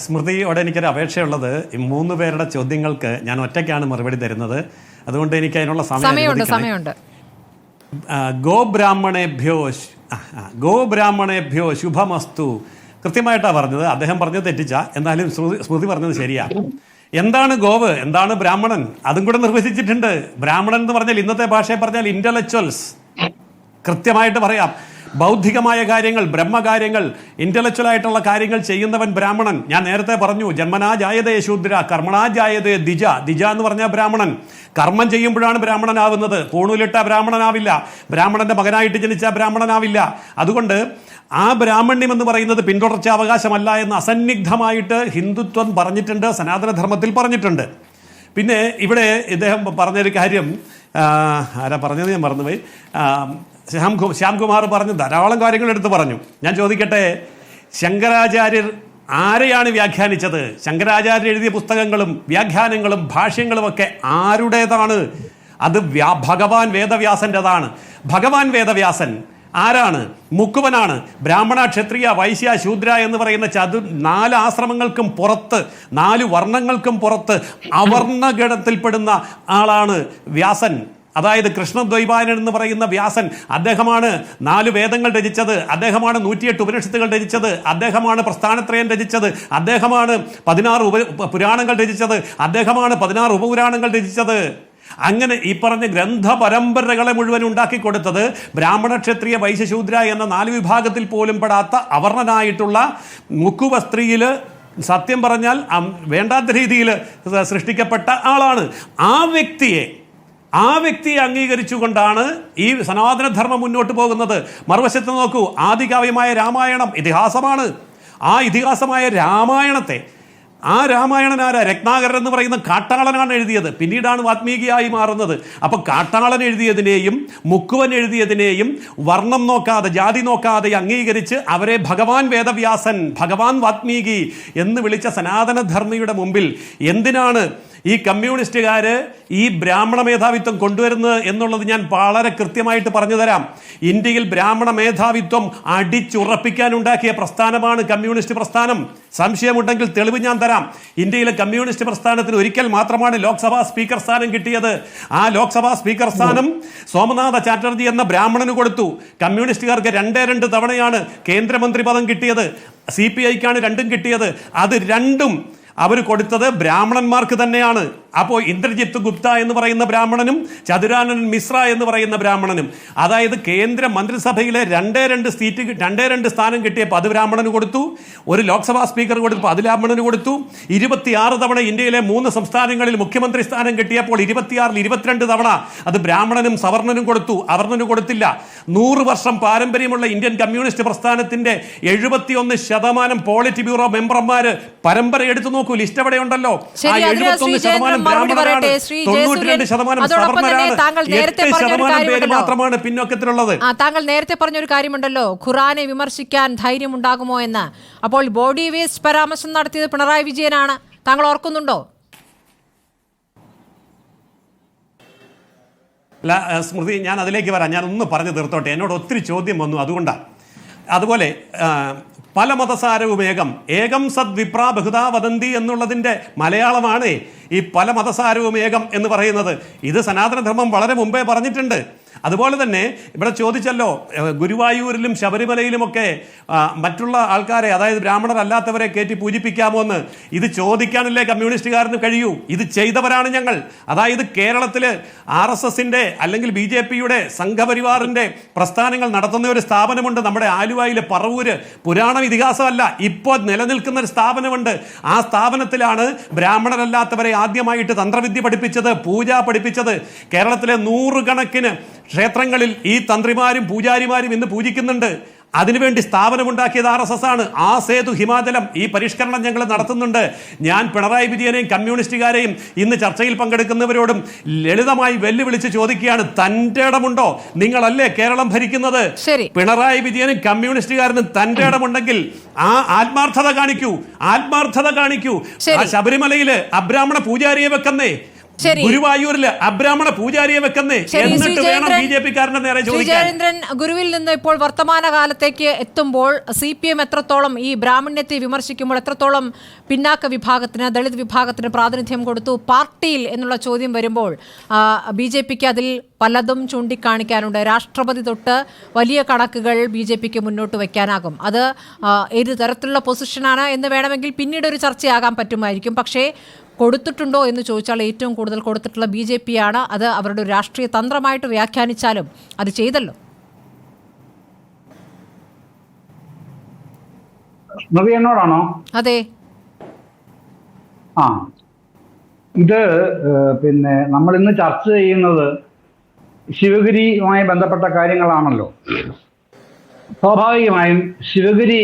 സ്മൃതിയോടെ എനിക്കൊരു അപേക്ഷയുള്ളത്, ഈ 3 പേരുടെ ചോദ്യങ്ങൾക്ക് ഞാൻ ഒറ്റയ്ക്കാണ് മറുപടി തരുന്നത്. അതുകൊണ്ട് എനിക്ക് അതിനുള്ള സമയമുണ്ട്. ഗോബ്രാഹ്മണേഭ്യോ ശുഭമസ്തു കൃത്യമായിട്ടാണ് പറഞ്ഞത്. അദ്ദേഹം പറഞ്ഞത് തെറ്റിച്ച, എന്നാലും സ്മൃതി പറഞ്ഞത് ശരിയാ. എന്താണ് ഗോവ്, എന്താണ് ബ്രാഹ്മണൻ, അതും കൂടെ നിർവചിച്ചിട്ടുണ്ട്. ബ്രാഹ്മണൻ എന്ന് പറഞ്ഞാൽ ഇന്നത്തെ ഭാഷയെ പറഞ്ഞാൽ ഇന്റലക്ച്വൽസ്, കൃത്യമായിട്ട് പറയാം. ബൗദ്ധികമായ കാര്യങ്ങൾ, ബ്രഹ്മകാര്യങ്ങൾ, ഇന്റലക്ച്വൽ ആയിട്ടുള്ള കാര്യങ്ങൾ ചെയ്യുന്നവൻ ബ്രാഹ്മണൻ. ഞാൻ നേരത്തെ പറഞ്ഞു, ജന്മനാ ജായതേ ശൂദ്ര കർമ്മണാ ജായതേ ദ്വിജ. ദ്വിജ എന്ന് പറഞ്ഞാൽ ബ്രാഹ്മണൻ. കർമ്മം ചെയ്യുമ്പോഴാണ് ബ്രാഹ്മണനാവുന്നത്. പൂണൂലിട്ട ബ്രാഹ്മണനാവില്ല, ബ്രാഹ്മണന്റെ മകനായിട്ട് ജനിച്ച ബ്രാഹ്മണനാവില്ല. അതുകൊണ്ട് ആ ബ്രാഹ്മണ്യം എന്ന് പറയുന്നത് പിന്തുടർച്ച അവകാശമല്ല എന്ന് അസന്നിഗ്ധമായിട്ട് ഹിന്ദുത്വം പറഞ്ഞിട്ടുണ്ട്, സനാതനധർമ്മത്തിൽ പറഞ്ഞിട്ടുണ്ട്. പിന്നെ ഇവിടെ ഇദ്ദേഹം പറഞ്ഞൊരു കാര്യം, ആരാ പറഞ്ഞത് ഞാൻ മറന്നുപോയി, ശ്യാംകുമാർ പറഞ്ഞു ധാരാളം കാര്യങ്ങൾ എടുത്ത് പറഞ്ഞു. ഞാൻ ചോദിക്കട്ടെ, ശങ്കരാചാര്യർ ആരെയാണ് വ്യാഖ്യാനിച്ചത്? ശങ്കരാചാര്യർ എഴുതിയ പുസ്തകങ്ങളും വ്യാഖ്യാനങ്ങളും ഭാഷ്യങ്ങളുമൊക്കെ ആരുടേതാണ്? അത് ഭഗവാൻ വേദവ്യാസൻ്റെതാണ്. ഭഗവാൻ വേദവ്യാസൻ ആരാണ്? മുക്കുവനാണ്. ബ്രാഹ്മണ, ക്ഷത്രിയ, വൈശ്യ, ശൂദ്ര എന്ന് പറയുന്ന 4 ആശ്രമങ്ങൾക്കും പുറത്ത്, 4 വർണ്ണങ്ങൾക്കും പുറത്ത് അവർണഗണത്തിൽപ്പെടുന്ന ആളാണ് വ്യാസൻ. അതായത് കൃഷ്ണദ്വൈപായനൻ എന്ന് പറയുന്ന വ്യാസൻ. അദ്ദേഹമാണ് 4 വേദങ്ങൾ രചിച്ചത്, അദ്ദേഹമാണ് 108 ഉപനിഷത്തുകൾ രചിച്ചത്, അദ്ദേഹമാണ് പ്രസ്ഥാനത്രയം രചിച്ചത്, അദ്ദേഹമാണ് 16 പുരാണങ്ങൾ രചിച്ചത്, അദ്ദേഹമാണ് 16 ഉപപുരാണങ്ങൾ രചിച്ചത്. അങ്ങനെ ഈ പറഞ്ഞ ഗ്രന്ഥ പരമ്പരകളെ മുഴുവൻ ഉണ്ടാക്കിക്കൊടുത്തത് ബ്രാഹ്മണ, ക്ഷത്രിയ, വൈശ്യശൂദ്ര എന്ന 4 വിഭാഗത്തിൽ പോലും പെടാത്ത അവർണനായിട്ടുള്ള മുക്കുവസ്ത്രീയിൽ സത്യം പറഞ്ഞാൽ വേണ്ടാത്ത രീതിയിൽ സൃഷ്ടിക്കപ്പെട്ട ആളാണ്. ആ വ്യക്തിയെ അംഗീകരിച്ചുകൊണ്ടാണ് ഈ സനാതനധർമ്മം മുന്നോട്ട് പോകുന്നത്. മറുവശത്ത് നോക്കൂ, ആദികാവ്യമായ രാമായണം ഇതിഹാസമാണ്. ആ ഇതിഹാസമായ രാമായണത്തെ, ആ രാമായണൻ ആരാ? രത്നാകരൻ എന്ന് പറയുന്ന കാട്ടാളനാണ് എഴുതിയത്. പിന്നീടാണ് വാത്മീകിയായി മാറുന്നത്. അപ്പോൾ കാട്ടാളൻ എഴുതിയതിനെയും മുക്കുവൻ എഴുതിയതിനെയും വർണ്ണം നോക്കാതെ, ജാതി നോക്കാതെ അംഗീകരിച്ച് അവരെ ഭഗവാൻ വേദവ്യാസൻ, ഭഗവാൻ വാത്മീകി എന്ന് വിളിച്ച സനാതനധർമ്മിയുടെ മുമ്പിൽ എന്തിനാണ് ഈ കമ്മ്യൂണിസ്റ്റുകാർ ഈ ബ്രാഹ്മണ മേധാവിത്വം കൊണ്ടുവരുന്നത് എന്നുള്ളത് ഞാൻ വളരെ കൃത്യമായിട്ട് പറഞ്ഞു തരാം. ഇന്ത്യയിൽ ബ്രാഹ്മണ മേധാവിത്വം അടിച്ചുറപ്പിക്കാനുണ്ടാക്കിയ പ്രസ്ഥാനമാണ് കമ്മ്യൂണിസ്റ്റ് പ്രസ്ഥാനം. സംശയമുണ്ടെങ്കിൽ തെളിവ് ഞാൻ തരാം. ഇന്ത്യയിലെ കമ്മ്യൂണിസ്റ്റ് പ്രസ്ഥാനത്തിന് ഒരിക്കൽ മാത്രമാണ് ലോക്സഭാ സ്പീക്കർ സ്ഥാനം കിട്ടിയത്. ആ ലോക്സഭാ സ്പീക്കർ സ്ഥാനം സോമനാഥ ചാറ്റർജി എന്ന ബ്രാഹ്മണന് കൊടുത്തു. കമ്മ്യൂണിസ്റ്റുകാർക്ക് 2 തവണയാണ് കേന്ദ്രമന്ത്രി പദം കിട്ടിയത്. CPIക്കാണ് 2 കിട്ടിയത്. അത് 2 അവർ കൊടുത്തത് ബ്രാഹ്മണന്മാർക്ക് തന്നെയാണ്. അപ്പോൾ ഇന്ദ്രജിത്ത് ഗുപ്ത എന്ന് പറയുന്ന ബ്രാഹ്മണനും ചതുരാനൻ മിശ്ര എന്ന് പറയുന്ന ബ്രാഹ്മണനും, അതായത് കേന്ദ്ര മന്ത്രിസഭയിലെ 2 സ്ഥാനം കിട്ടിയപ്പോൾ അത് ബ്രാഹ്മണന് കൊടുത്തു. ഒരു ലോക്സഭാ സ്പീക്കർ കൊടുത്തപ്പോൾ അത് ബ്രാഹ്മണന് കൊടുത്തു. 26 തവണ ഇന്ത്യയിലെ 3 സംസ്ഥാനങ്ങളിൽ മുഖ്യമന്ത്രി സ്ഥാനം കിട്ടിയപ്പോൾ 26-ൽ 22 തവണ അത് ബ്രാഹ്മണനും സവർണനും കൊടുത്തു, അവർണന് കൊടുത്തില്ല. 100 വർഷം പാരമ്പര്യമുള്ള ഇന്ത്യൻ കമ്മ്യൂണിസ്റ്റ് പ്രസ്ഥാനത്തിന്റെ 71% പോളിറ്റ് ബ്യൂറോ മെമ്പർമാർ പരമ്പര എടുത്തു നോക്കൂ. ലിസ്റ്റ് എവിടെ ഉണ്ടല്ലോ. ആ 71% ബ്രാഹ്മണരാണ്, 92% സവർണരാണ്, 8% പേര് മാത്രമാണ് പിന്നോക്കത്തിലുള്ളത്. താങ്കൾ നേരത്തെ പറഞ്ഞൊരു കാര്യമുണ്ടല്ലോ, ഖുറാനെ വിമർശിക്കാൻ ധൈര്യം ഉണ്ടാകുമോ എന്ന്. അപ്പോൾ ബോഡി വേസ്റ്റ് പരാമർശം നടത്തിയത് പിണറായി വിജയനാണ്. താങ്കൾ ഓർക്കുന്നുണ്ടോ? അല്ല സ്മൃതി, ഞാൻ അതിലേക്ക് വരാം. ഞാൻ ഒന്ന് പറഞ്ഞു തീർത്തോട്ടെ. എന്നോട് ഒത്തിരി ചോദ്യം വന്നു, അതുകൊണ്ടാണ്. അതുപോലെ പല മതസാരവും ഏകം സദ് വിപ്രാ ബഹുധാ വദന്തി എന്നുള്ളതിൻ്റെ മലയാളമാണ് ഈ പല മതസാരവും ഏകം എന്ന് പറയുന്നത്. ഇത് സനാതനധർമ്മം വളരെ മുമ്പേ പറഞ്ഞിട്ടുണ്ട്. അതുപോലെ തന്നെ ഇവിടെ ചോദിച്ചല്ലോ, ഗുരുവായൂരിലും ശബരിമലയിലുമൊക്കെ മറ്റുള്ള ആൾക്കാരെ, അതായത് ബ്രാഹ്മണരല്ലാത്തവരെ കയറ്റി പൂജിപ്പിക്കാമോ എന്ന്. ഇത് ചോദിക്കാനല്ലേ കമ്മ്യൂണിസ്റ്റുകാരന് കഴിയൂ? ഇത് ചെയ്തവരാണ് ഞങ്ങൾ. അതായത് കേരളത്തിൽ RSSന്റെ അല്ലെങ്കിൽ BJPയുടെ സംഘപരിവാറിൻ്റെ പ്രസ്ഥാനങ്ങൾ നടത്തുന്ന ഒരു സ്ഥാപനമുണ്ട്. നമ്മുടെ ആലുവയിലെ പറവൂര്. പുരാണം ഇതിഹാസമല്ല, ഇപ്പോൾ നിലനിൽക്കുന്ന ഒരു സ്ഥാപനമുണ്ട്. ആ സ്ഥാപനത്തിലാണ് ബ്രാഹ്മണരല്ലാത്തവരെ ആദ്യമായിട്ട് തന്ത്രവിദ്യ പഠിപ്പിച്ചത്, പൂജ പഠിപ്പിച്ചത്. കേരളത്തിലെ 100 കണക്കിന് ക്ഷേത്രങ്ങളിൽ ഈ തന്ത്രിമാരും പൂജാരിമാരും ഇന്ന് പൂജിക്കുന്നുണ്ട്. അതിനുവേണ്ടി സ്ഥാപനമുണ്ടാക്കിയത് RSS ആണ്. ആ സേതു ഹിമാചലം ഈ പരിഷ്കരണം ഞങ്ങൾ നടത്തുന്നുണ്ട്. ഞാൻ പിണറായി വിജയനെയും കമ്മ്യൂണിസ്റ്റുകാരെയും ഇന്ന് ചർച്ചയിൽ പങ്കെടുക്കുന്നവരോടും ലളിതമായി വെല്ലുവിളിച്ച് ചോദിക്കുകയാണ്, തൻ്റെ ഇടമുണ്ടോ? നിങ്ങളല്ലേ കേരളം ഭരിക്കുന്നത്? പിണറായി വിജയനും കമ്മ്യൂണിസ്റ്റുകാരനും തൻ്റെ ഇടമുണ്ടെങ്കിൽ ആ ആത്മാർത്ഥത കാണിക്കൂ. ആ ശബരിമലയില് അബ്രാഹ്മണ പൂജാരിയെ വെക്കുന്നേ, ഗുരുവായൂരില് അബ്രാഹ്മണ പൂജാരിയെ വെക്കുന്നേ, എന്നിട്ട് വേണം BJP-കാരന്റെ നേരെ ചോദിക്കാൻ. ജയചന്ദ്രൻ, ഗുരുവിൽ നിന്ന് ഇപ്പോൾ വർത്തമാനകാലത്തേക്ക് എത്തുമ്പോൾ CPM എത്രത്തോളം ഈ ബ്രാഹ്മണ്യത്തെ വിമർശിക്കുമ്പോൾ എത്രത്തോളം പിന്നാക്ക വിഭാഗത്തിന്, ദളിത് വിഭാഗത്തിന് പ്രാതിനിധ്യം കൊടുത്തു പാർട്ടിയിൽ എന്നുള്ള ചോദ്യം വരുമ്പോൾ BJP-ക്ക് അതിൽ പലതും ചൂണ്ടിക്കാണിക്കാനുണ്ട്. രാഷ്ട്രപതി തൊട്ട് വലിയ കണക്കുകൾ BJP-ക്ക് മുന്നോട്ട് വയ്ക്കാനാകും. അത് ഏത് തരത്തിലുള്ള പൊസിഷനാണ് എന്ന് വേണമെങ്കിൽ പിന്നീട് ഒരു ചർച്ചയാകാൻ പറ്റുമായിരിക്കും. പക്ഷേ കൊടുത്തിട്ടുണ്ടോ എന്ന് ചോദിച്ചാൽ ഏറ്റവും കൂടുതൽ കൊടുത്തിട്ടുള്ള BJP-യാണ്. അത് അവരുടെ ഒരു രാഷ്ട്രീയ തന്ത്രമായിട്ട് വ്യാഖ്യാനിച്ചാലും അത് ചെയ്തല്ലോ. എന്നോടാണോ? അതെ. ഇത് പിന്നെ നമ്മൾ ഇന്ന് ചർച്ച ചെയ്യുന്നത് ശിവഗിരിയുമായി ബന്ധപ്പെട്ട കാര്യങ്ങളാണല്ലോ. സ്വാഭാവികമായും ശിവഗിരി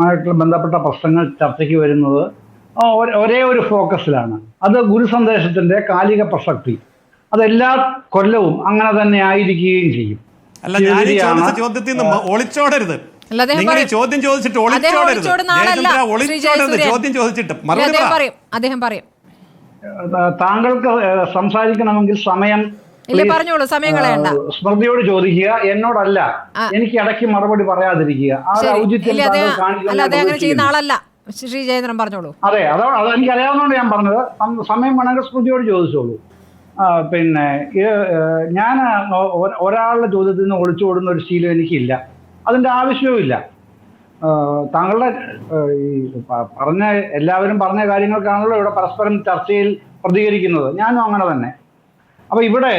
ആയിട്ട് ബന്ധപ്പെട്ട പ്രശ്നങ്ങൾ ചർച്ചയ്ക്ക് വരുന്നത് ഒരേ ഒരു ഫോക്കസിലാണ്. അത് ഗുരു സന്ദേശത്തിന്റെ കാലിക പ്രസക്തി. അതെല്ലാ കൊല്ലവും അങ്ങനെ തന്നെ ആയിരിക്കുകയും ചെയ്യും. അല്ല, ഞാൻ ഈ ചോദ്യത്തിൽ നിന്ന് ഒളിച്ചോടരുത്. അല്ല, അദ്ദേഹം നിങ്ങൾ ഈ പറയും. ചോദ്യം ചോദിച്ചിട്ട് അദ്ദേഹം ഒളിച്ചോടരുത്. ഒളിച്ചോടുന്ന ആളല്ല, ജയചന്ദ്ര ശ്രീ ഒളിച്ചോടരുത്. ജയസൂര്യൻ. ചോദ്യം ചോദിച്ചിട്ട് ഇല്ല, മറുപടി അദ്ദേഹം പറ. പറയും, അദ്ദേഹം പറയും. താങ്കൾക്ക് സംസാരിക്കണമെങ്കിൽ സമയം ഇല്ല, പറഞ്ഞോളൂ, സമയം കളയണ്ട. സ്മൃതിയോട് ചോദിക്കുക, എന്നോടല്ല. എനിക്ക് ഇടയ്ക്ക് മറുപടി പറയാതിരിക്കുക. ആ ഒരു ശരി. ഔചിത്യം ഇല്ല, അദ്ദേഹം കാണിക്കാൻ അങ്ങനെ ചെയ്യുന്ന പ്രതീക്ഷിക്കുന്നു. ആളല്ല. ശ്രീ ജയചന്ദ്രൻ പറഞ്ഞോളൂ. അതെ, അത് എനിക്ക് അറിയാവുന്നതുകൊണ്ട് ഞാൻ പറഞ്ഞത്. സമയം വേണമെങ്കിൽ സ്മൃതിയോട് ചോദിച്ചോളൂ. പിന്നെ ഞാൻ ഒരാളുടെ ചോദ്യത്തിൽ നിന്ന് ഒളിച്ചോടുന്ന ഒരു ശീലം എനിക്കില്ല, അതിൻ്റെ ആവശ്യവുമില്ല. താങ്കളുടെ ഈ എല്ലാവരും പറഞ്ഞ കാര്യങ്ങൾക്കാണല്ലോ ഇവിടെ പരസ്പരം ചർച്ചയിൽ പ്രതികരിക്കുന്നത്. ഞാനും അങ്ങനെ തന്നെ. അപ്പോൾ ഇവിടെ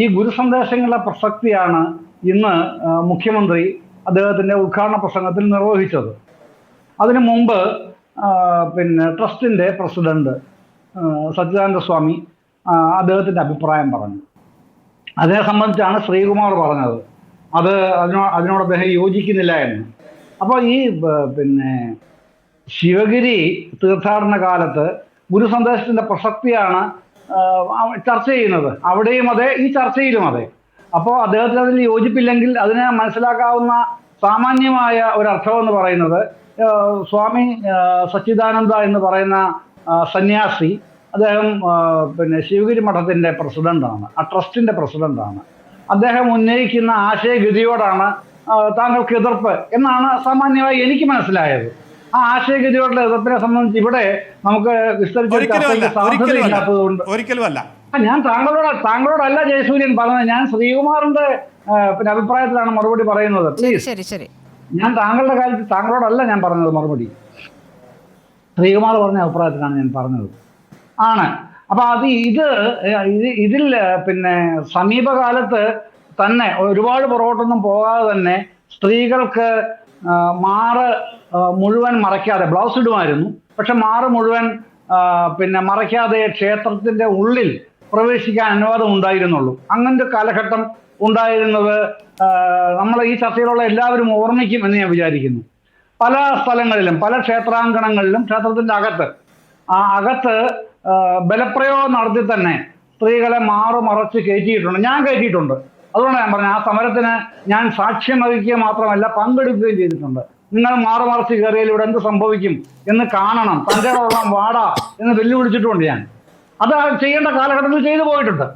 ഈ ഗുരുസന്ദേശങ്ങളുടെ പ്രസക്തിയാണ് ഇന്ന് മുഖ്യമന്ത്രി അദ്ദേഹത്തിൻ്റെ ഉദ്ഘാടന പ്രസംഗത്തിൽ നിർവഹിച്ചത്. അതിനു മുമ്പ് പിന്നെ ട്രസ്റ്റിൻ്റെ പ്രസിഡന്റ് സച്ചിദാനന്ദ സ്വാമി അദ്ദേഹത്തിൻ്റെ അഭിപ്രായം പറഞ്ഞു. അതിനെ സംബന്ധിച്ചാണ് ശ്രീകുമാർ പറഞ്ഞത്. അതിനോട് അദ്ദേഹം യോജിക്കുന്നില്ല എന്ന്. അപ്പോൾ ഈ പിന്നെ ശിവഗിരി തീർത്ഥാടന കാലത്ത് ഗുരുസന്ദേശത്തിൻ്റെ പ്രസക്തിയാണ് ചർച്ച ചെയ്യുന്നത്. അവിടെയും അതെ, ഈ ചർച്ചയിലും അതെ. അപ്പോൾ അദ്ദേഹത്തിന് അതിൽ യോജിപ്പില്ലെങ്കിൽ അതിനെ മനസ്സിലാക്കാവുന്ന സാമാന്യമായ ഒരർത്ഥം എന്ന് പറയുന്നത്, സ്വാമി സച്ചിദാനന്ദ എന്ന് പറയുന്ന സന്യാസി, അദ്ദേഹം പിന്നെ ശിവഗിരി മഠത്തിൻ്റെ പ്രസിഡന്റാണ്, ആ ട്രസ്റ്റിൻ്റെ പ്രസിഡന്റാണ്. അദ്ദേഹം ഉന്നയിക്കുന്ന ആശയഗതിയോടാണ് താങ്കൾക്ക് എതിർപ്പ് എന്നാണ് സാമാന്യമായി എനിക്ക് മനസ്സിലായത്. ആ ആശയഗതിയോടുള്ള എതിർപ്പിനെ സംബന്ധിച്ച് ഇവിടെ നമുക്ക് വിസ്തരിച്ച് സാധ്യതയില്ലാത്തതുകൊണ്ട് ഒരിക്കലുമല്ല. ഞാൻ താങ്കളോടല്ല ജയസൂര്യൻ പറഞ്ഞത്, ഞാൻ ശ്രീകുമാറിന്റെ പിന്നെ അഭിപ്രായത്തിലാണ് മറുപടി പറയുന്നത്. ശരി. ഞാൻ താങ്കളുടെ കാര്യത്തിൽ താങ്കളോടല്ല ഞാൻ പറഞ്ഞത് മറുപടി, ശ്രീകുമാർ പറഞ്ഞ അഭിപ്രായത്തിലാണ് ഞാൻ പറഞ്ഞത്. ആണ്. അപ്പൊ ഇതിൽ പിന്നെ സമീപകാലത്ത് തന്നെ ഒരുപാട് പുറകോട്ടൊന്നും പോകാതെ തന്നെ സ്ത്രീകൾക്ക് മാറ് മുഴുവൻ മറയ്ക്കാതെ, ബ്ലൗസ് ഇടുമായിരുന്നു, പക്ഷെ മാറ് മുഴുവൻ പിന്നെ മറയ്ക്കാതെ ക്ഷേത്രത്തിന്റെ ഉള്ളിൽ പ്രവേശിക്കാൻ അനുവാദം ഉണ്ടായിരുന്നുള്ളൂ. അങ്ങനത്തെ കാലഘട്ടം ഉണ്ടായിരുന്നത് നമ്മൾ ഈ ചർച്ചയിലുള്ള എല്ലാവരും ഓർമ്മിക്കും എന്ന് ഞാൻ വിചാരിക്കുന്നു. പല സ്ഥലങ്ങളിലും, പല ക്ഷേത്രാങ്കണങ്ങളിലും, ക്ഷേത്രത്തിന്റെ അകത്ത് ബലപ്രയോഗം നടത്തി തന്നെ സ്ത്രീകളെ മറച്ച് കയറ്റിയിട്ടുണ്ട്. ഞാൻ കയറ്റിയിട്ടുണ്ട്. അതുകൊണ്ട് ഞാൻ പറഞ്ഞു, ആ സമരത്തിന് ഞാൻ സാക്ഷ്യം വഹിക്കുക മാത്രമല്ല പങ്കെടുക്കുകയും ചെയ്തിട്ടുണ്ട്. നിങ്ങൾ മറച്ച് കയറിയതിലൂടെ എന്ത് സംഭവിക്കും എന്ന് കാണണം, തൻ്റെ ഉള്ളം വാടാ എന്ന് വെല്ലുവിളിച്ചിട്ടുണ്ട് ഞാൻ. അത് ചെയ്യേണ്ട കാലഘട്ടത്തിൽ ചെയ്തു പോയിട്ടുണ്ട്.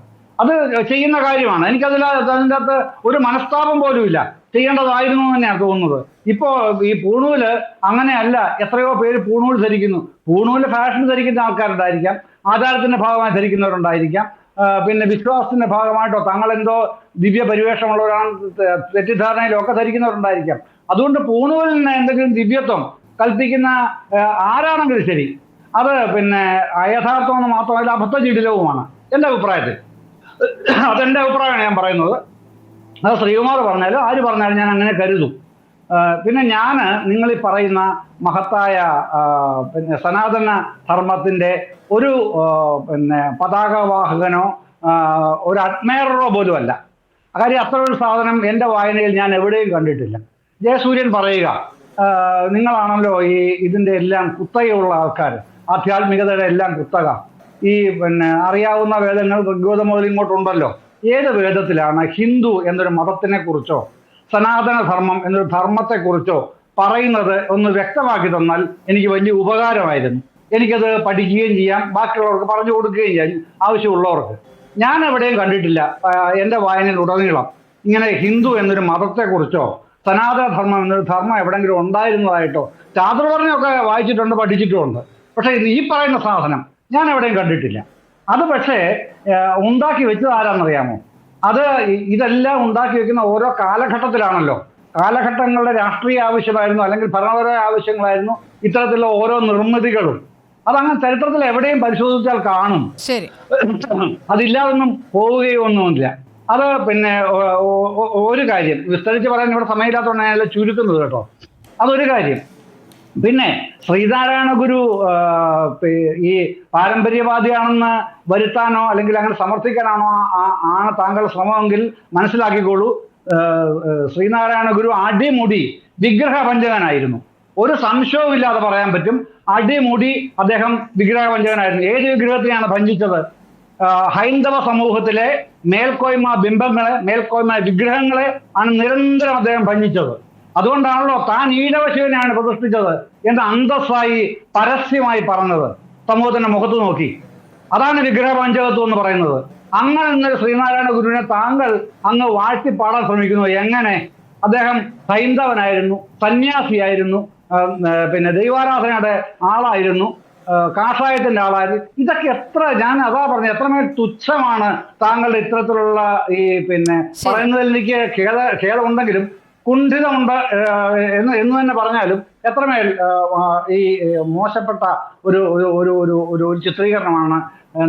അത് ചെയ്യുന്ന കാര്യമാണ്. അതിൻ്റെ അകത്ത് ഒരു മനസ്താപം പോലും ഇല്ല. ചെയ്യേണ്ടതായിരുന്നു തന്നെയാണ് തോന്നുന്നത്. ഇപ്പോൾ ഈ പൂണൂല് അങ്ങനെയല്ല. എത്രയോ പേര് പൂണൂൽ ധരിക്കുന്നു. പൂണൂല് ഫാഷൻ ധരിക്കുന്ന ആൾക്കാരുണ്ടായിരിക്കാം, ആചാരത്തിന്റെ ഭാഗമായി ധരിക്കുന്നവരുണ്ടായിരിക്കാം, പിന്നെ വിശ്വാസത്തിന്റെ ഭാഗമായിട്ടോ തങ്ങളെന്തോ ദിവ്യ പരിവേഷമുള്ളവരാണ് തെറ്റിദ്ധാരണയിലൊക്കെ ധരിക്കുന്നവരുണ്ടായിരിക്കാം. അതുകൊണ്ട് പൂണൂലിന് എന്തെങ്കിലും ദിവ്യത്വം കൽപ്പിക്കുന്ന ആരാണെങ്കിലും ശരി, അത് പിന്നെ യഥാർത്ഥമെന്ന് മാത്രമല്ല അബദ്ധജീഡിതവുമാണ് എൻ്റെ അഭിപ്രായത്തിൽ. അതെൻ്റെ അഭിപ്രായമാണ് ഞാൻ പറയുന്നത്. അത് ശ്രീകുമാർ പറഞ്ഞാലും ആര് പറഞ്ഞാലും ഞാൻ അങ്ങനെ കരുതും. പിന്നെ ഞാൻ നിങ്ങൾ ഈ പറയുന്ന മഹത്തായ പിന്നെ സനാതന ധർമ്മത്തിൻ്റെ ഒരു പിന്നെ പതാകവാഹകനോ ഒരു അഡ്മയറോ പോലും അല്ല. കാര്യം അത്ര ഒരു സാധനം എൻ്റെ വായനയിൽ ഞാൻ എവിടെയും കണ്ടിട്ടില്ല. ജയസൂര്യൻ പറയുക, നിങ്ങളാണല്ലോ ഇതിൻ്റെ എല്ലാം കുത്തകയുള്ള ആൾക്കാർ, ആധ്യാത്മികതയുടെ എല്ലാം കുത്തക. ഈ പിന്നെ അറിയാവുന്ന വേദങ്ങൾ ഋഗ്വേദം മുതൽ ഇങ്ങോട്ടുണ്ടല്ലോ. ഏത് വേദത്തിലാണ് ഹിന്ദു എന്നൊരു മതത്തിനെ കുറിച്ചോ സനാതന ധർമ്മം എന്നൊരു ധർമ്മത്തെക്കുറിച്ചോ പറയുന്നത് ഒന്ന് വ്യക്തമാക്കി തന്നാൽ എനിക്ക് വലിയ ഉപകാരമായിരുന്നു. എനിക്കത് പഠിക്കുകയും ചെയ്യാം, ബാക്കിയുള്ളവർക്ക് പറഞ്ഞു കൊടുക്കുകയും ചെയ്യാം, ആവശ്യമുള്ളവർക്ക്. ഞാൻ എവിടെയും കണ്ടിട്ടില്ല എൻ്റെ വായനയിൽ ഉടനീളം ഇങ്ങനെ ഹിന്ദു എന്നൊരു മതത്തെക്കുറിച്ചോ സനാതന ധർമ്മം എന്നൊരു ധർമ്മം എവിടെയെങ്കിലും ഉണ്ടായിരുന്നതായിട്ടോ. ചാതുർവർണ്ണയൊക്കെ വായിച്ചിട്ടുണ്ട്, പഠിച്ചിട്ടുമുണ്ട്. പക്ഷേ ഈ പറയുന്ന സാധനം ഞാൻ എവിടെയും കണ്ടിട്ടില്ല. അത് പക്ഷേ ഉണ്ടാക്കി വെച്ചത് ആരാന്നറിയാമോ? ഇതെല്ലാം ഉണ്ടാക്കി വെക്കുന്ന ഓരോ കാലഘട്ടത്തിലാണല്ലോ. കാലഘട്ടങ്ങളുടെ രാഷ്ട്രീയ ആവശ്യമായിരുന്നു, അല്ലെങ്കിൽ ഭരണപരമായ ആവശ്യങ്ങളായിരുന്നു ഇത്തരത്തിലുള്ള ഓരോ നിർമ്മിതികളും. അതങ്ങനെ ചരിത്രത്തിൽ എവിടെയും പരിശോധിച്ചാൽ കാണും. ശരി, അതില്ലാതൊന്നും പോവുകയോ ഒന്നുമില്ല. അത് പിന്നെ ഒരു കാര്യം വിസ്തരിച്ച് പറയാൻ ഇവിടെ സമയമില്ലാത്തതുകൊണ്ട് ഞാൻ ചുരുക്കുന്നത് കേട്ടോ. അതൊരു കാര്യം. പിന്നെ ശ്രീനാരായണ ഗുരു ഈ പാരമ്പര്യവാദിയാണെന്ന് വരുത്താനോ അല്ലെങ്കിൽ അങ്ങനെ സമർത്ഥിക്കാനാണോ ആണ് താങ്കളുടെ ശ്രമമെങ്കിൽ മനസ്സിലാക്കിക്കോളൂ, ശ്രീനാരായണ ഗുരു അടിമുടി വിഗ്രഹപഞ്ചകനായിരുന്നു. ഒരു സംശയവും ഇല്ലാതെ പറയാൻ പറ്റും. അടിമുടി അദ്ദേഹം വിഗ്രഹപഞ്ചകനായിരുന്നു. ഏത് വിഗ്രഹത്തിനെയാണ് ഭഞ്ജിച്ചത്? ഹൈന്ദവ സമൂഹത്തിലെ മേൽക്കോയ്മ ബിംബങ്ങളെ, മേൽക്കോയ്മ വിഗ്രഹങ്ങളെ ആണ് നിരന്തരം അദ്ദേഹം ഭഞ്ജിച്ചത്. അതുകൊണ്ടാണല്ലോ താൻ ഈഴവശിവനെയാണ് പ്രതിഷ്ഠിച്ചത് എന്ന് അന്തസ്സായി പരസ്യമായി പറഞ്ഞത് സമൂഹത്തിന്റെ മുഖത്ത് നോക്കി. അതാണ് വിഗ്രഹ പഞ്ചകത്വം എന്ന് പറയുന്നത്. അങ്ങനെ ഇന്നലെ ശ്രീനാരായണ ഗുരുവിനെ താങ്കൾ അങ്ങ് വാഴ്ത്തിപ്പാടാൻ ശ്രമിക്കുന്നു. എങ്ങനെ? അദ്ദേഹം ഹൈന്ദവനായിരുന്നു, സന്യാസിയായിരുന്നു, പിന്നെ ദൈവാരാധനയുടെ ആളായിരുന്നു, കാഷായത്തിന്റെ ആളായിരുന്നു. ഇതൊക്കെ ഞാൻ അതാ പറഞ്ഞത്, എത്രമേൽ തുച്ഛമാണ് താങ്കളുടെ ഇത്തരത്തിലുള്ള ഈ പിന്നെ പറയുന്നതിൽ എനിക്ക് ഖേദമുണ്ടെങ്കിലും കുണ്ഠിതമുണ്ട് എന്ന് തന്നെ പറഞ്ഞാലും എത്രമേൽ ഈ മോശപ്പെട്ട ഒരു ഒരു ഒരു ഒരു ചിത്രീകരണമാണ്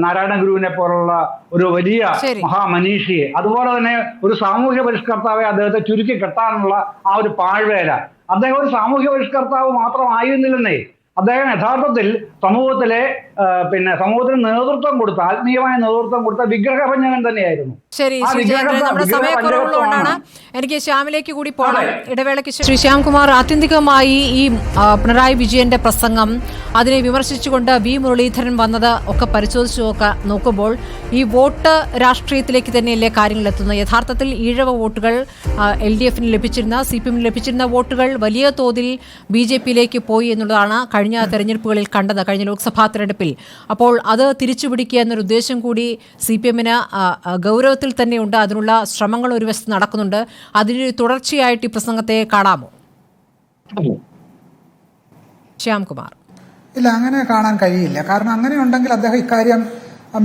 നാരായണ ഗുരുവിനെ പോലുള്ള ഒരു വലിയ മഹാമനീഷിയെ, അതുപോലെ തന്നെ ഒരു സാമൂഹ്യ പരിഷ്കർത്താവെ അദ്ദേഹത്തെ ചുരുക്കി കെട്ടാനുള്ള ആ ഒരു പാഴ്വേല. അദ്ദേഹം ഒരു സാമൂഹ്യ പരിഷ്കർത്താവ് മാത്രമായിരുന്നില്ലെന്നേ. അദ്ദേഹം യഥാർത്ഥത്തിൽ സമൂഹത്തിലെ സമൂഹത്തിന് നേതൃത്വം കൊടുത്ത, ആത്മീയമായ നേതൃത്വം കൊടുത്ത വിഗ്രഹഭഞ്ജകൻ തന്നെയായിരുന്നു. ശരി, നമ്മുടെ സമയക്കുറവുള്ളതുകൊണ്ടാണ് എനിക്ക് ശ്യാമിലേക്ക് കൂടി പോകണം. ഇടവേളയ്ക്ക് ശ്രീ ശ്യാംകുമാർ, ആത്യന്തികമായി ഈ പിണറായി വിജയന്റെ പ്രസംഗം, അതിനെ വിമർശിച്ചുകൊണ്ട് വി മുരളീധരൻ വന്നത് ഒക്കെ പരിശോധിച്ചു നോക്കുമ്പോൾ ഈ വോട്ട് രാഷ്ട്രീയത്തിലേക്ക് തന്നെയല്ലേ കാര്യങ്ങൾ എത്തുന്നത്? യഥാർത്ഥത്തിൽ ഈഴവ വോട്ടുകൾ LDFന് ലഭിച്ചിരുന്ന, CPMന് ലഭിച്ചിരുന്ന വോട്ടുകൾ വലിയ തോതിൽ BJPയിലേക്ക് പോയി എന്നുള്ളതാണ് കഴിഞ്ഞ തെരഞ്ഞെടുപ്പുകളിൽ കണ്ടത്, കഴിഞ്ഞ ലോക്സഭാ തെരഞ്ഞെടുപ്പിൽ. അപ്പോൾ അത് തിരിച്ചുപിടിക്കുക എന്നൊരു ഉദ്ദേശം കൂടി CPMന് ഗൗരവത്തിൽ തന്നെയുണ്ട്. അതിനുള്ള ശ്രമങ്ങൾ ഒരു വശത്ത് നടക്കുന്നുണ്ട്. അതിനൊരു തുടർച്ചയായിട്ട് ഈ പ്രസംഗത്തെ കാണാമോ? ശ്യാംകുമാർ. ഇല്ല, അങ്ങനെ കാണാൻ കഴിയില്ല. കാരണം അങ്ങനെ ഉണ്ടെങ്കിൽ അദ്ദേഹം ഇക്കാര്യം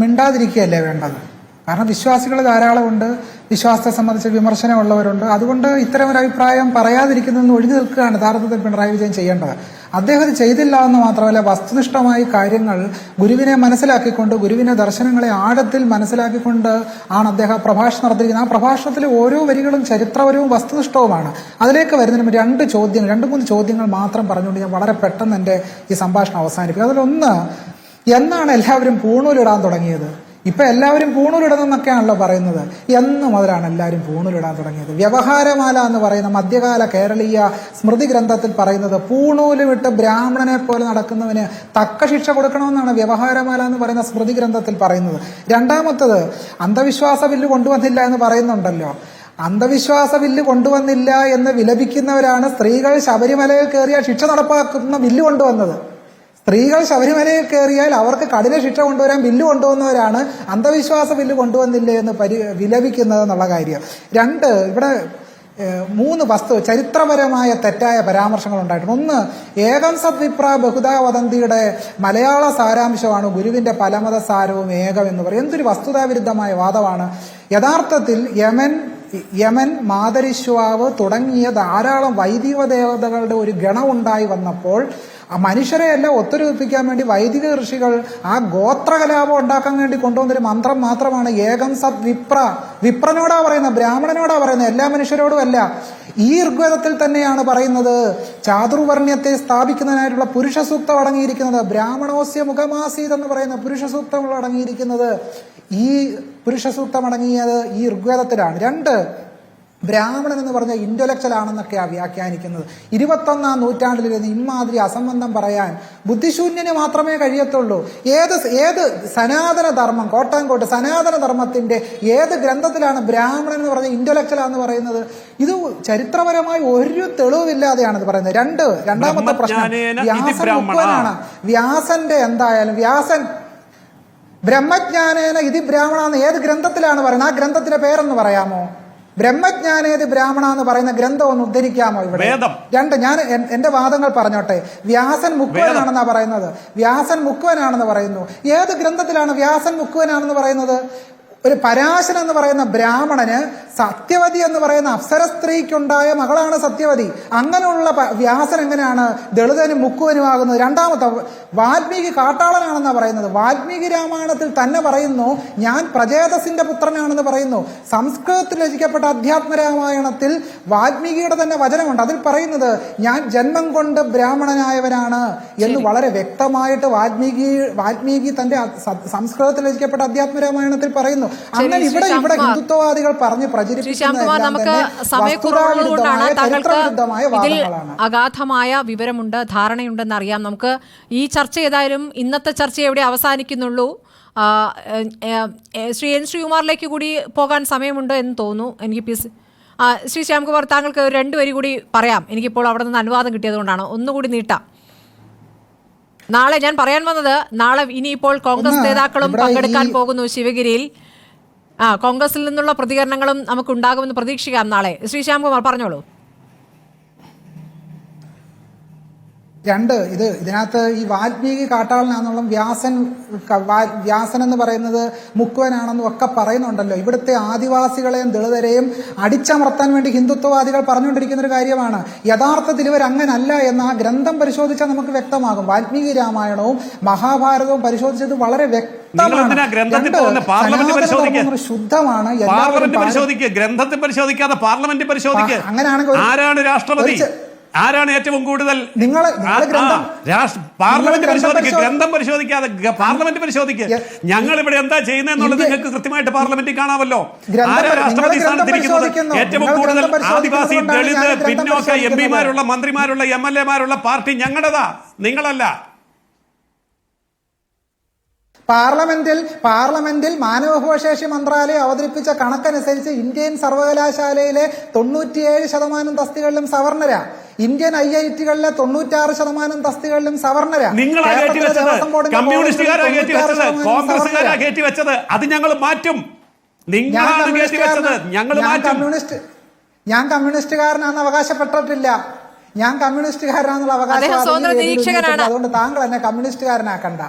മിണ്ടാതിരിക്കുകയല്ലേ വേണ്ടത്. കാരണം വിശ്വാസികൾ ധാരാളമുണ്ട്, വിശ്വാസത്തെ സംബന്ധിച്ച് വിമർശനമുള്ളവരുണ്ട്. അതുകൊണ്ട് ഇത്തരം ഒരു അഭിപ്രായം പറയാതിരിക്കുന്നതെന്ന് ഒഴിഞ്ഞു നിൽക്കുകയാണ് യഥാർത്ഥത്തിൽ പിണറായി വിജയൻ ചെയ്യേണ്ടത്. അദ്ദേഹം ഇത് ചെയ്തില്ല എന്ന് മാത്രമല്ല, വസ്തുനിഷ്ഠമായി കാര്യങ്ങൾ ഗുരുവിനെ മനസ്സിലാക്കിക്കൊണ്ട്, ഗുരുവിന്റെ ദർശനങ്ങളെ ആഴത്തിൽ മനസ്സിലാക്കിക്കൊണ്ട് ആണ് അദ്ദേഹം പ്രഭാഷണം നടത്തിയിരിക്കുന്നത്. ആ പ്രഭാഷണത്തിലെ ഓരോ വരികളും ചരിത്രപരവും വസ്തുനിഷ്ഠവുമാണ്. അതിലേക്ക് വരുന്നതിന് രണ്ട് മൂന്ന് ചോദ്യങ്ങൾ മാത്രം പറഞ്ഞുകൊണ്ട് ഞാൻ വളരെ പെട്ടെന്ന് എൻ്റെ ഈ സംഭാഷണം അവസാനിപ്പിക്കും. അതിലൊന്ന്, എന്നാണ് എല്ലാവരും പൂണൂലിടാൻ തുടങ്ങിയത്? ഇപ്പൊ എല്ലാവരും പൂണൂലിടുന്നൊക്കെയാണല്ലോ പറയുന്നത്. എന്ന് മുതലാണ് എല്ലാവരും പൂണൂലിടാൻ തുടങ്ങിയത്? വ്യവഹാരമാല എന്ന് പറയുന്ന മധ്യകാല കേരളീയ സ്മൃതി ഗ്രന്ഥത്തിൽ പറയുന്നത് പൂണൂല് വിട്ട് ബ്രാഹ്മണനെ പോലെ നടക്കുന്നവന് തക്ക ശിക്ഷ കൊടുക്കണമെന്നാണ് വ്യവഹാരമാല എന്ന് പറയുന്ന സ്മൃതി ഗ്രന്ഥത്തിൽ പറയുന്നത്. രണ്ടാമത്തത്, അന്ധവിശ്വാസ ബില്ല് കൊണ്ടുവന്നില്ല എന്ന് പറയുന്നുണ്ടല്ലോ. അന്ധവിശ്വാസ ബില്ല് കൊണ്ടുവന്നില്ല എന്ന് വിലപിക്കുന്നവരാണ് സ്ത്രീകൾ ശബരിമലയിൽ കയറിയാൽ ശിക്ഷ നടപ്പാക്കുന്ന ബില്ല് കൊണ്ടുവന്നത്. സ്ത്രീകൾ ശബരിമലയിൽ കയറിയാൽ അവർക്ക് കഠിന ശിക്ഷ കൊണ്ടുവരാൻ ബില്ല് കൊണ്ടുവന്നവരാണ് അന്ധവിശ്വാസ ബില്ല് കൊണ്ടുവന്നില്ലേ എന്ന് വിലപിക്കുന്നത് എന്നുള്ള കാര്യം. രണ്ട്, ഇവിടെ 3 ചരിത്രപരമായ തെറ്റായ പരാമർശങ്ങൾ ഉണ്ടായിട്ടുണ്ട്. ഒന്ന്, ഏകം സദ്വിപ്ര ബഹുധാ വദന്തിയുടെ മലയാള സാരാംശമാണ് ഗുരുവിന്റെ പലമത സാരവും ഏകം എന്ന് പറയും. എന്തൊരു വസ്തുതാവിരുദ്ധമായ വാദമാണ്. യഥാർത്ഥത്തിൽ യമൻ, മാതരിശ്വാവ് തുടങ്ങിയ ധാരാളം വൈദിക ദേവതകളുടെ ഒരു ഗണമുണ്ടായി വന്നപ്പോൾ ആ മനുഷ്യരെയെല്ലാം ഒത്തൊരുമിപ്പിക്കാൻ വേണ്ടി വൈദിക ഋഷികൾ ആ ഗോത്രകലാപം ഉണ്ടാക്കാൻ വേണ്ടി കൊണ്ടുവന്നൊരു മന്ത്രം മാത്രമാണ് ഏകം സത് വിപ്ര. വിപ്രനോടാ പറയുന്നത്, ബ്രാഹ്മണനോടാ പറയുന്നത്, എല്ലാ മനുഷ്യരോടും അല്ല. ഈ ഋഗ്വേദത്തിൽ തന്നെയാണ് പറയുന്നത് ചാതുർവർണ്ണ്യത്തെ സ്ഥാപിക്കുന്നതിനായിട്ടുള്ള പുരുഷ സൂക്തം അടങ്ങിയിരിക്കുന്നത്. ബ്രാഹ്മണോസ്യ മുഖമാസീത് എന്ന് പറയുന്ന പുരുഷ സൂക്തങ്ങൾ അടങ്ങിയിരിക്കുന്നത്, ഈ പുരുഷ സൂക്തം അടങ്ങിയത് ഈ ഋഗ്വേദത്തിലാണ്. രണ്ട്, ബ്രാഹ്മണൻ എന്ന് പറഞ്ഞ ഇന്റലക്ച്വൽ ആണെന്നൊക്കെയാണ് വ്യാഖ്യാനിക്കുന്നത്. 21-ാം നൂറ്റാണ്ടിലിരുന്ന് ഇമാതിരി അസംബന്ധം പറയാൻ ബുദ്ധിശൂന്യന് മാത്രമേ കഴിയത്തുള്ളൂ. ഏത് സനാതന ധർമ്മം, കോട്ടാൻകോട്ട് സനാതന ധർമ്മത്തിന്റെ ഏത് ഗ്രന്ഥത്തിലാണ് ബ്രാഹ്മണൻ എന്ന് പറഞ്ഞ ഇന്റലക്ച്വൽ ആണെന്ന് പറയുന്നത്? ഇത് ചരിത്രപരമായി ഒരു തെളിവില്ലാതെയാണ് ഇത് പറയുന്നത്. രണ്ടാമത്തെ പ്രശ്നം, വ്യാസൻ മുക്കുവനാണ്. വ്യാസന്റെ എന്തായാലും ബ്രഹ്മജ്ഞാനേന ഇതി ബ്രാഹ്മണ ഏത് ഗ്രന്ഥത്തിലാണ് പറയുന്നത്? ആ ഗ്രന്ഥത്തിന്റെ പേരെന്ന് പറയാമോ? ബ്രഹ്മജ്ഞാനേത് ബ്രാഹ്മണ എന്ന് പറയുന്ന ഗ്രന്ഥം ഒന്ന് ഉദ്ധരിക്കാമോ ഇവിടെ? രണ്ട്, ഞാൻ എന്റെ വാദങ്ങൾ പറഞ്ഞോട്ടെ. വ്യാസൻ മുക്കുവനാണെന്നാ പറയുന്നത്. വ്യാസൻ മുക്കുവനാണെന്ന് പറയുന്നു. ഏത് ഗ്രന്ഥത്തിലാണ് വ്യാസൻ മുക്കുവനാണെന്ന് പറയുന്നത്? ഒരു പരാശരൻ എന്ന് പറയുന്ന ബ്രാഹ്മണന് സത്യവതി എന്ന് പറയുന്ന അപ്സര സ്ത്രീക്കുണ്ടായ മകളാണ് സത്യവതി. അങ്ങനെയുള്ള വ്യാസൻ എങ്ങനെയാണ് ദളിതനും മുക്കുവനുമാകുന്നത്? രണ്ടാമത്തെ, വാൽമീകി കാട്ടാളനാണെന്നാ പറയുന്നത്. വാൽമീകി രാമായണത്തിൽ തന്നെ പറയുന്നു ഞാൻ പ്രജേതസിന്റെ പുത്രനാണെന്ന് പറയുന്നു. സംസ്കൃതത്തിൽ രചിക്കപ്പെട്ട അധ്യാത്മരാമായണത്തിൽ വാൽമീകിയുടെ തന്നെ വചനമുണ്ട്. അതിൽ പറയുന്നത് ഞാൻ ജന്മം കൊണ്ട് ബ്രാഹ്മണനായവനാണ് എന്ന് വളരെ വ്യക്തമായിട്ട് വാൽമീകി തന്റെ സംസ്കൃതത്തിൽ രചിക്കപ്പെട്ട അധ്യാത്മരാമായണത്തിൽ പറയുന്നു. അങ്ങനെ ഇവിടെ ഹിന്ദുത്വവാദികൾ പറഞ്ഞ് നമുക്ക് സമയക്കുറവുള്ളതുകൊണ്ടാണ് താങ്കൾക്ക് ഇതിൽ അഗാധമായ വിവരമുണ്ട്, ധാരണയുണ്ടെന്ന് അറിയാം. നമുക്ക് ഈ ചർച്ച ഏതായാലും ഇന്നത്തെ ചർച്ച എവിടെ അവസാനിക്കുന്നുള്ളൂ. ശ്രീ എൻ ശ്രീകുമാറിലേക്ക് കൂടി പോകാൻ സമയമുണ്ട് എന്ന് തോന്നുന്നു എനിക്ക്. ശ്രീ ശ്യാംകുമാർ, താങ്കൾക്ക് 2 വരി കൂടി പറയാം. എനിക്കിപ്പോൾ അവിടെ നിന്ന് അനുവാദം കിട്ടിയതുകൊണ്ടാണ്. ഒന്നുകൂടി നീട്ടാം. നാളെ ഞാൻ പറയാൻ വന്നത്, നാളെ ഇനിയിപ്പോൾ കോൺഗ്രസ് നേതാക്കളും പങ്കെടുക്കാൻ പോകുന്നു ശിവഗിരിയിൽ. കോൺഗ്രസിൽ നിന്നുള്ള പ്രതികരണങ്ങളും നമുക്കുണ്ടാകുമെന്ന് പ്രതീക്ഷിക്കാം നാളെ. ശ്രീ ശ്യാംകുമാർ പറഞ്ഞോളൂ. ഇതിനകത്ത് ഈ വാൽമീകി കാട്ടാളനാണെന്നുള്ള വ്യാസൻ എന്ന് പറയുന്നത് മുക്കുവനാണെന്നും ഒക്കെ പറയുന്നുണ്ടല്ലോ. ഇവിടുത്തെ ആദിവാസികളെയും ദളിതരെയും അടിച്ചമർത്താൻ വേണ്ടി ഹിന്ദുത്വവാദികൾ പറഞ്ഞുകൊണ്ടിരിക്കുന്ന ഒരു കാര്യമാണ്. യഥാർത്ഥത്തിൽ ഇവർ അങ്ങനല്ല എന്ന് ആ ഗ്രന്ഥം പരിശോധിച്ചാൽ നമുക്ക് വ്യക്തമാകും. വാൽമീകി രാമായണവും മഹാഭാരതവും പരിശോധിച്ചത് വളരെ വ്യക്തമാണ്. ശുദ്ധമാണ്. അങ്ങനെയാണെങ്കിൽ ആരാണ് രാഷ്ട്രപതി? ആരാണ് ഏറ്റവും കൂടുതൽ? പാർലമെന്റ് പരിശോധിക്കുക, ഗ്രന്ഥം പരിശോധിക്കാതെ പാർലമെന്റ് പരിശോധിക്കുക. ഞങ്ങൾ ഇവിടെ എന്താ ചെയ്യുന്നതെന്നുള്ളത് നിങ്ങൾക്ക് കൃത്യമായിട്ട് പാർലമെന്റിൽ കാണാമല്ലോ. ആരാ രാഷ്ട്രപതി സ്ഥാനത്തിരിക്കുന്നത്? ഏറ്റവും കൂടുതൽ ആദിവാസി, ദളിത്, പിന്നോക്ക MP-മാരുള്ള, മന്ത്രിമാരുള്ള, MLA-മാരുള്ള പാർട്ടി ഞങ്ങളുടേതാ, നിങ്ങളല്ല. പാർലമെന്റിൽ മാനവവിഭവശേഷി മന്ത്രാലയം അവതരിപ്പിച്ച കണക്കനുസരിച്ച് ഇന്ത്യൻ സർവകലാശാലയിലെ 97% തസ്തികളിലും സവർണരാ. ഇന്ത്യൻ IIT-കളിലെ 96% തസ്തികളിലും സവർണരാ. കമ്മ്യൂണിസ്റ്റുകാരാ കയറ്റിവെച്ചത്, കോൺഗ്രസുകാരാ കയറ്റിവെച്ചത്. അത് ഞങ്ങൾ മാറ്റും. നിങ്ങളാണ് കയറ്റിവെച്ചത്, ഞങ്ങൾ മാറ്റും. ഞാൻ കമ്മ്യൂണിസ്റ്റുകാരനാണെന്ന് അവകാശപ്പെട്ടിട്ടില്ല. ഞാൻ കമ്മ്യൂണിസ്റ്റുകാരനാണെന്നുള്ള അവകാശം. അതുകൊണ്ട് താങ്കൾ എന്നെ കമ്മ്യൂണിസ്റ്റുകാരനാക്കണ്ട.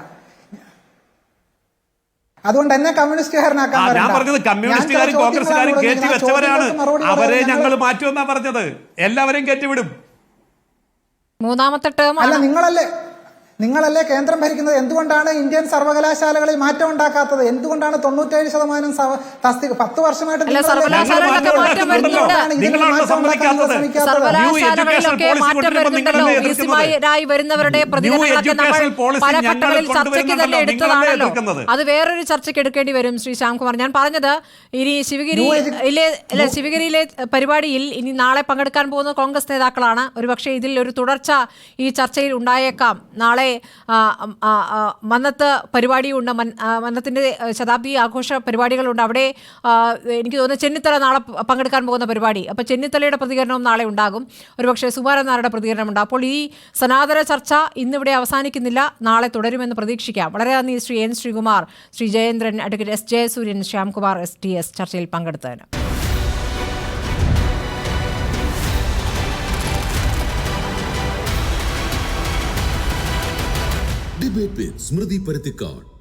അതുകൊണ്ട് എന്നെ കമ്മ്യൂണിസ്റ്റുകാരനാക്കാൻ ഞാൻ പറഞ്ഞത് കമ്മ്യൂണിസ്റ്റുകാരും കോൺഗ്രസുകാരും കയറ്റി വെച്ചവരാണ്. അവരെ ഞങ്ങൾ മാറ്റുമെന്നാ പറഞ്ഞത്. എല്ലാവരെയും കയറ്റിവിടും. മൂന്നാമത്തെ ടേം അല്ല, നിങ്ങളല്ലേ കേന്ദ്രം ഭരിക്കുന്നത്. എന്തുകൊണ്ടാണ് ഇന്ത്യൻ സർവകലാശാലകളിൽ മാറ്റം ഉണ്ടാക്കാത്തത്? എന്തുകൊണ്ടാണ് 97% തസ്തിക 10 വർഷമായിട്ട് വരുന്നവരുടെ പ്രതികരണങ്ങളൊക്കെ നമ്മൾ പല ഘട്ടങ്ങളിൽ ചർച്ചയ്ക്ക് തന്നെ എടുത്തതാണല്ലോ. അത് വേറൊരു ചർച്ചയ്ക്ക് എടുക്കേണ്ടി വരും. ശ്രീ ശ്യാംകുമാർ, ഞാൻ പറഞ്ഞത് ഇനി ശിവഗിരിയിലെ പരിപാടിയിൽ ഇനി നാളെ പങ്കെടുക്കാൻ പോകുന്ന കോൺഗ്രസ് നേതാക്കളാണ്. ഒരുപക്ഷെ ഇതിൽ ഒരു തുടർച്ച ഈ ചർച്ചയിൽ ഉണ്ടായേക്കാം. നാളെ മന്നത്ത് പരിപാടിയുണ്ട്, മന്നത്തിൻ്റെ ശതാബ്ദി ആഘോഷ പരിപാടികളുണ്ട്. അവിടെ എനിക്ക് തോന്നുന്നു ചെന്നിത്തല നാളെ പങ്കെടുക്കാൻ പോകുന്ന പരിപാടി. അപ്പോൾ ചെന്നിത്തലയുടെ പ്രതികരണവും നാളെ ഉണ്ടാകും. ഒരുപക്ഷെ സുകുമാരൻ നായരുടെ പ്രതികരണമുണ്ട്. അപ്പോൾ ഈ സനാതന ചർച്ച ഇന്നിവിടെ അവസാനിക്കുന്നില്ല, നാളെ തുടരുമെന്ന് പ്രതീക്ഷിക്കാം. വളരെ നന്ദി Shri N. Sreekumar, Shri Jayendran, advocate S. Jayasuryan, Shyamkumar STS ചർച്ചയിൽ പങ്കെടുത്തതിന്. ഡിബേറ്റ് വിത്ത് സ്മൃതി പരുത്തിക്കാട്.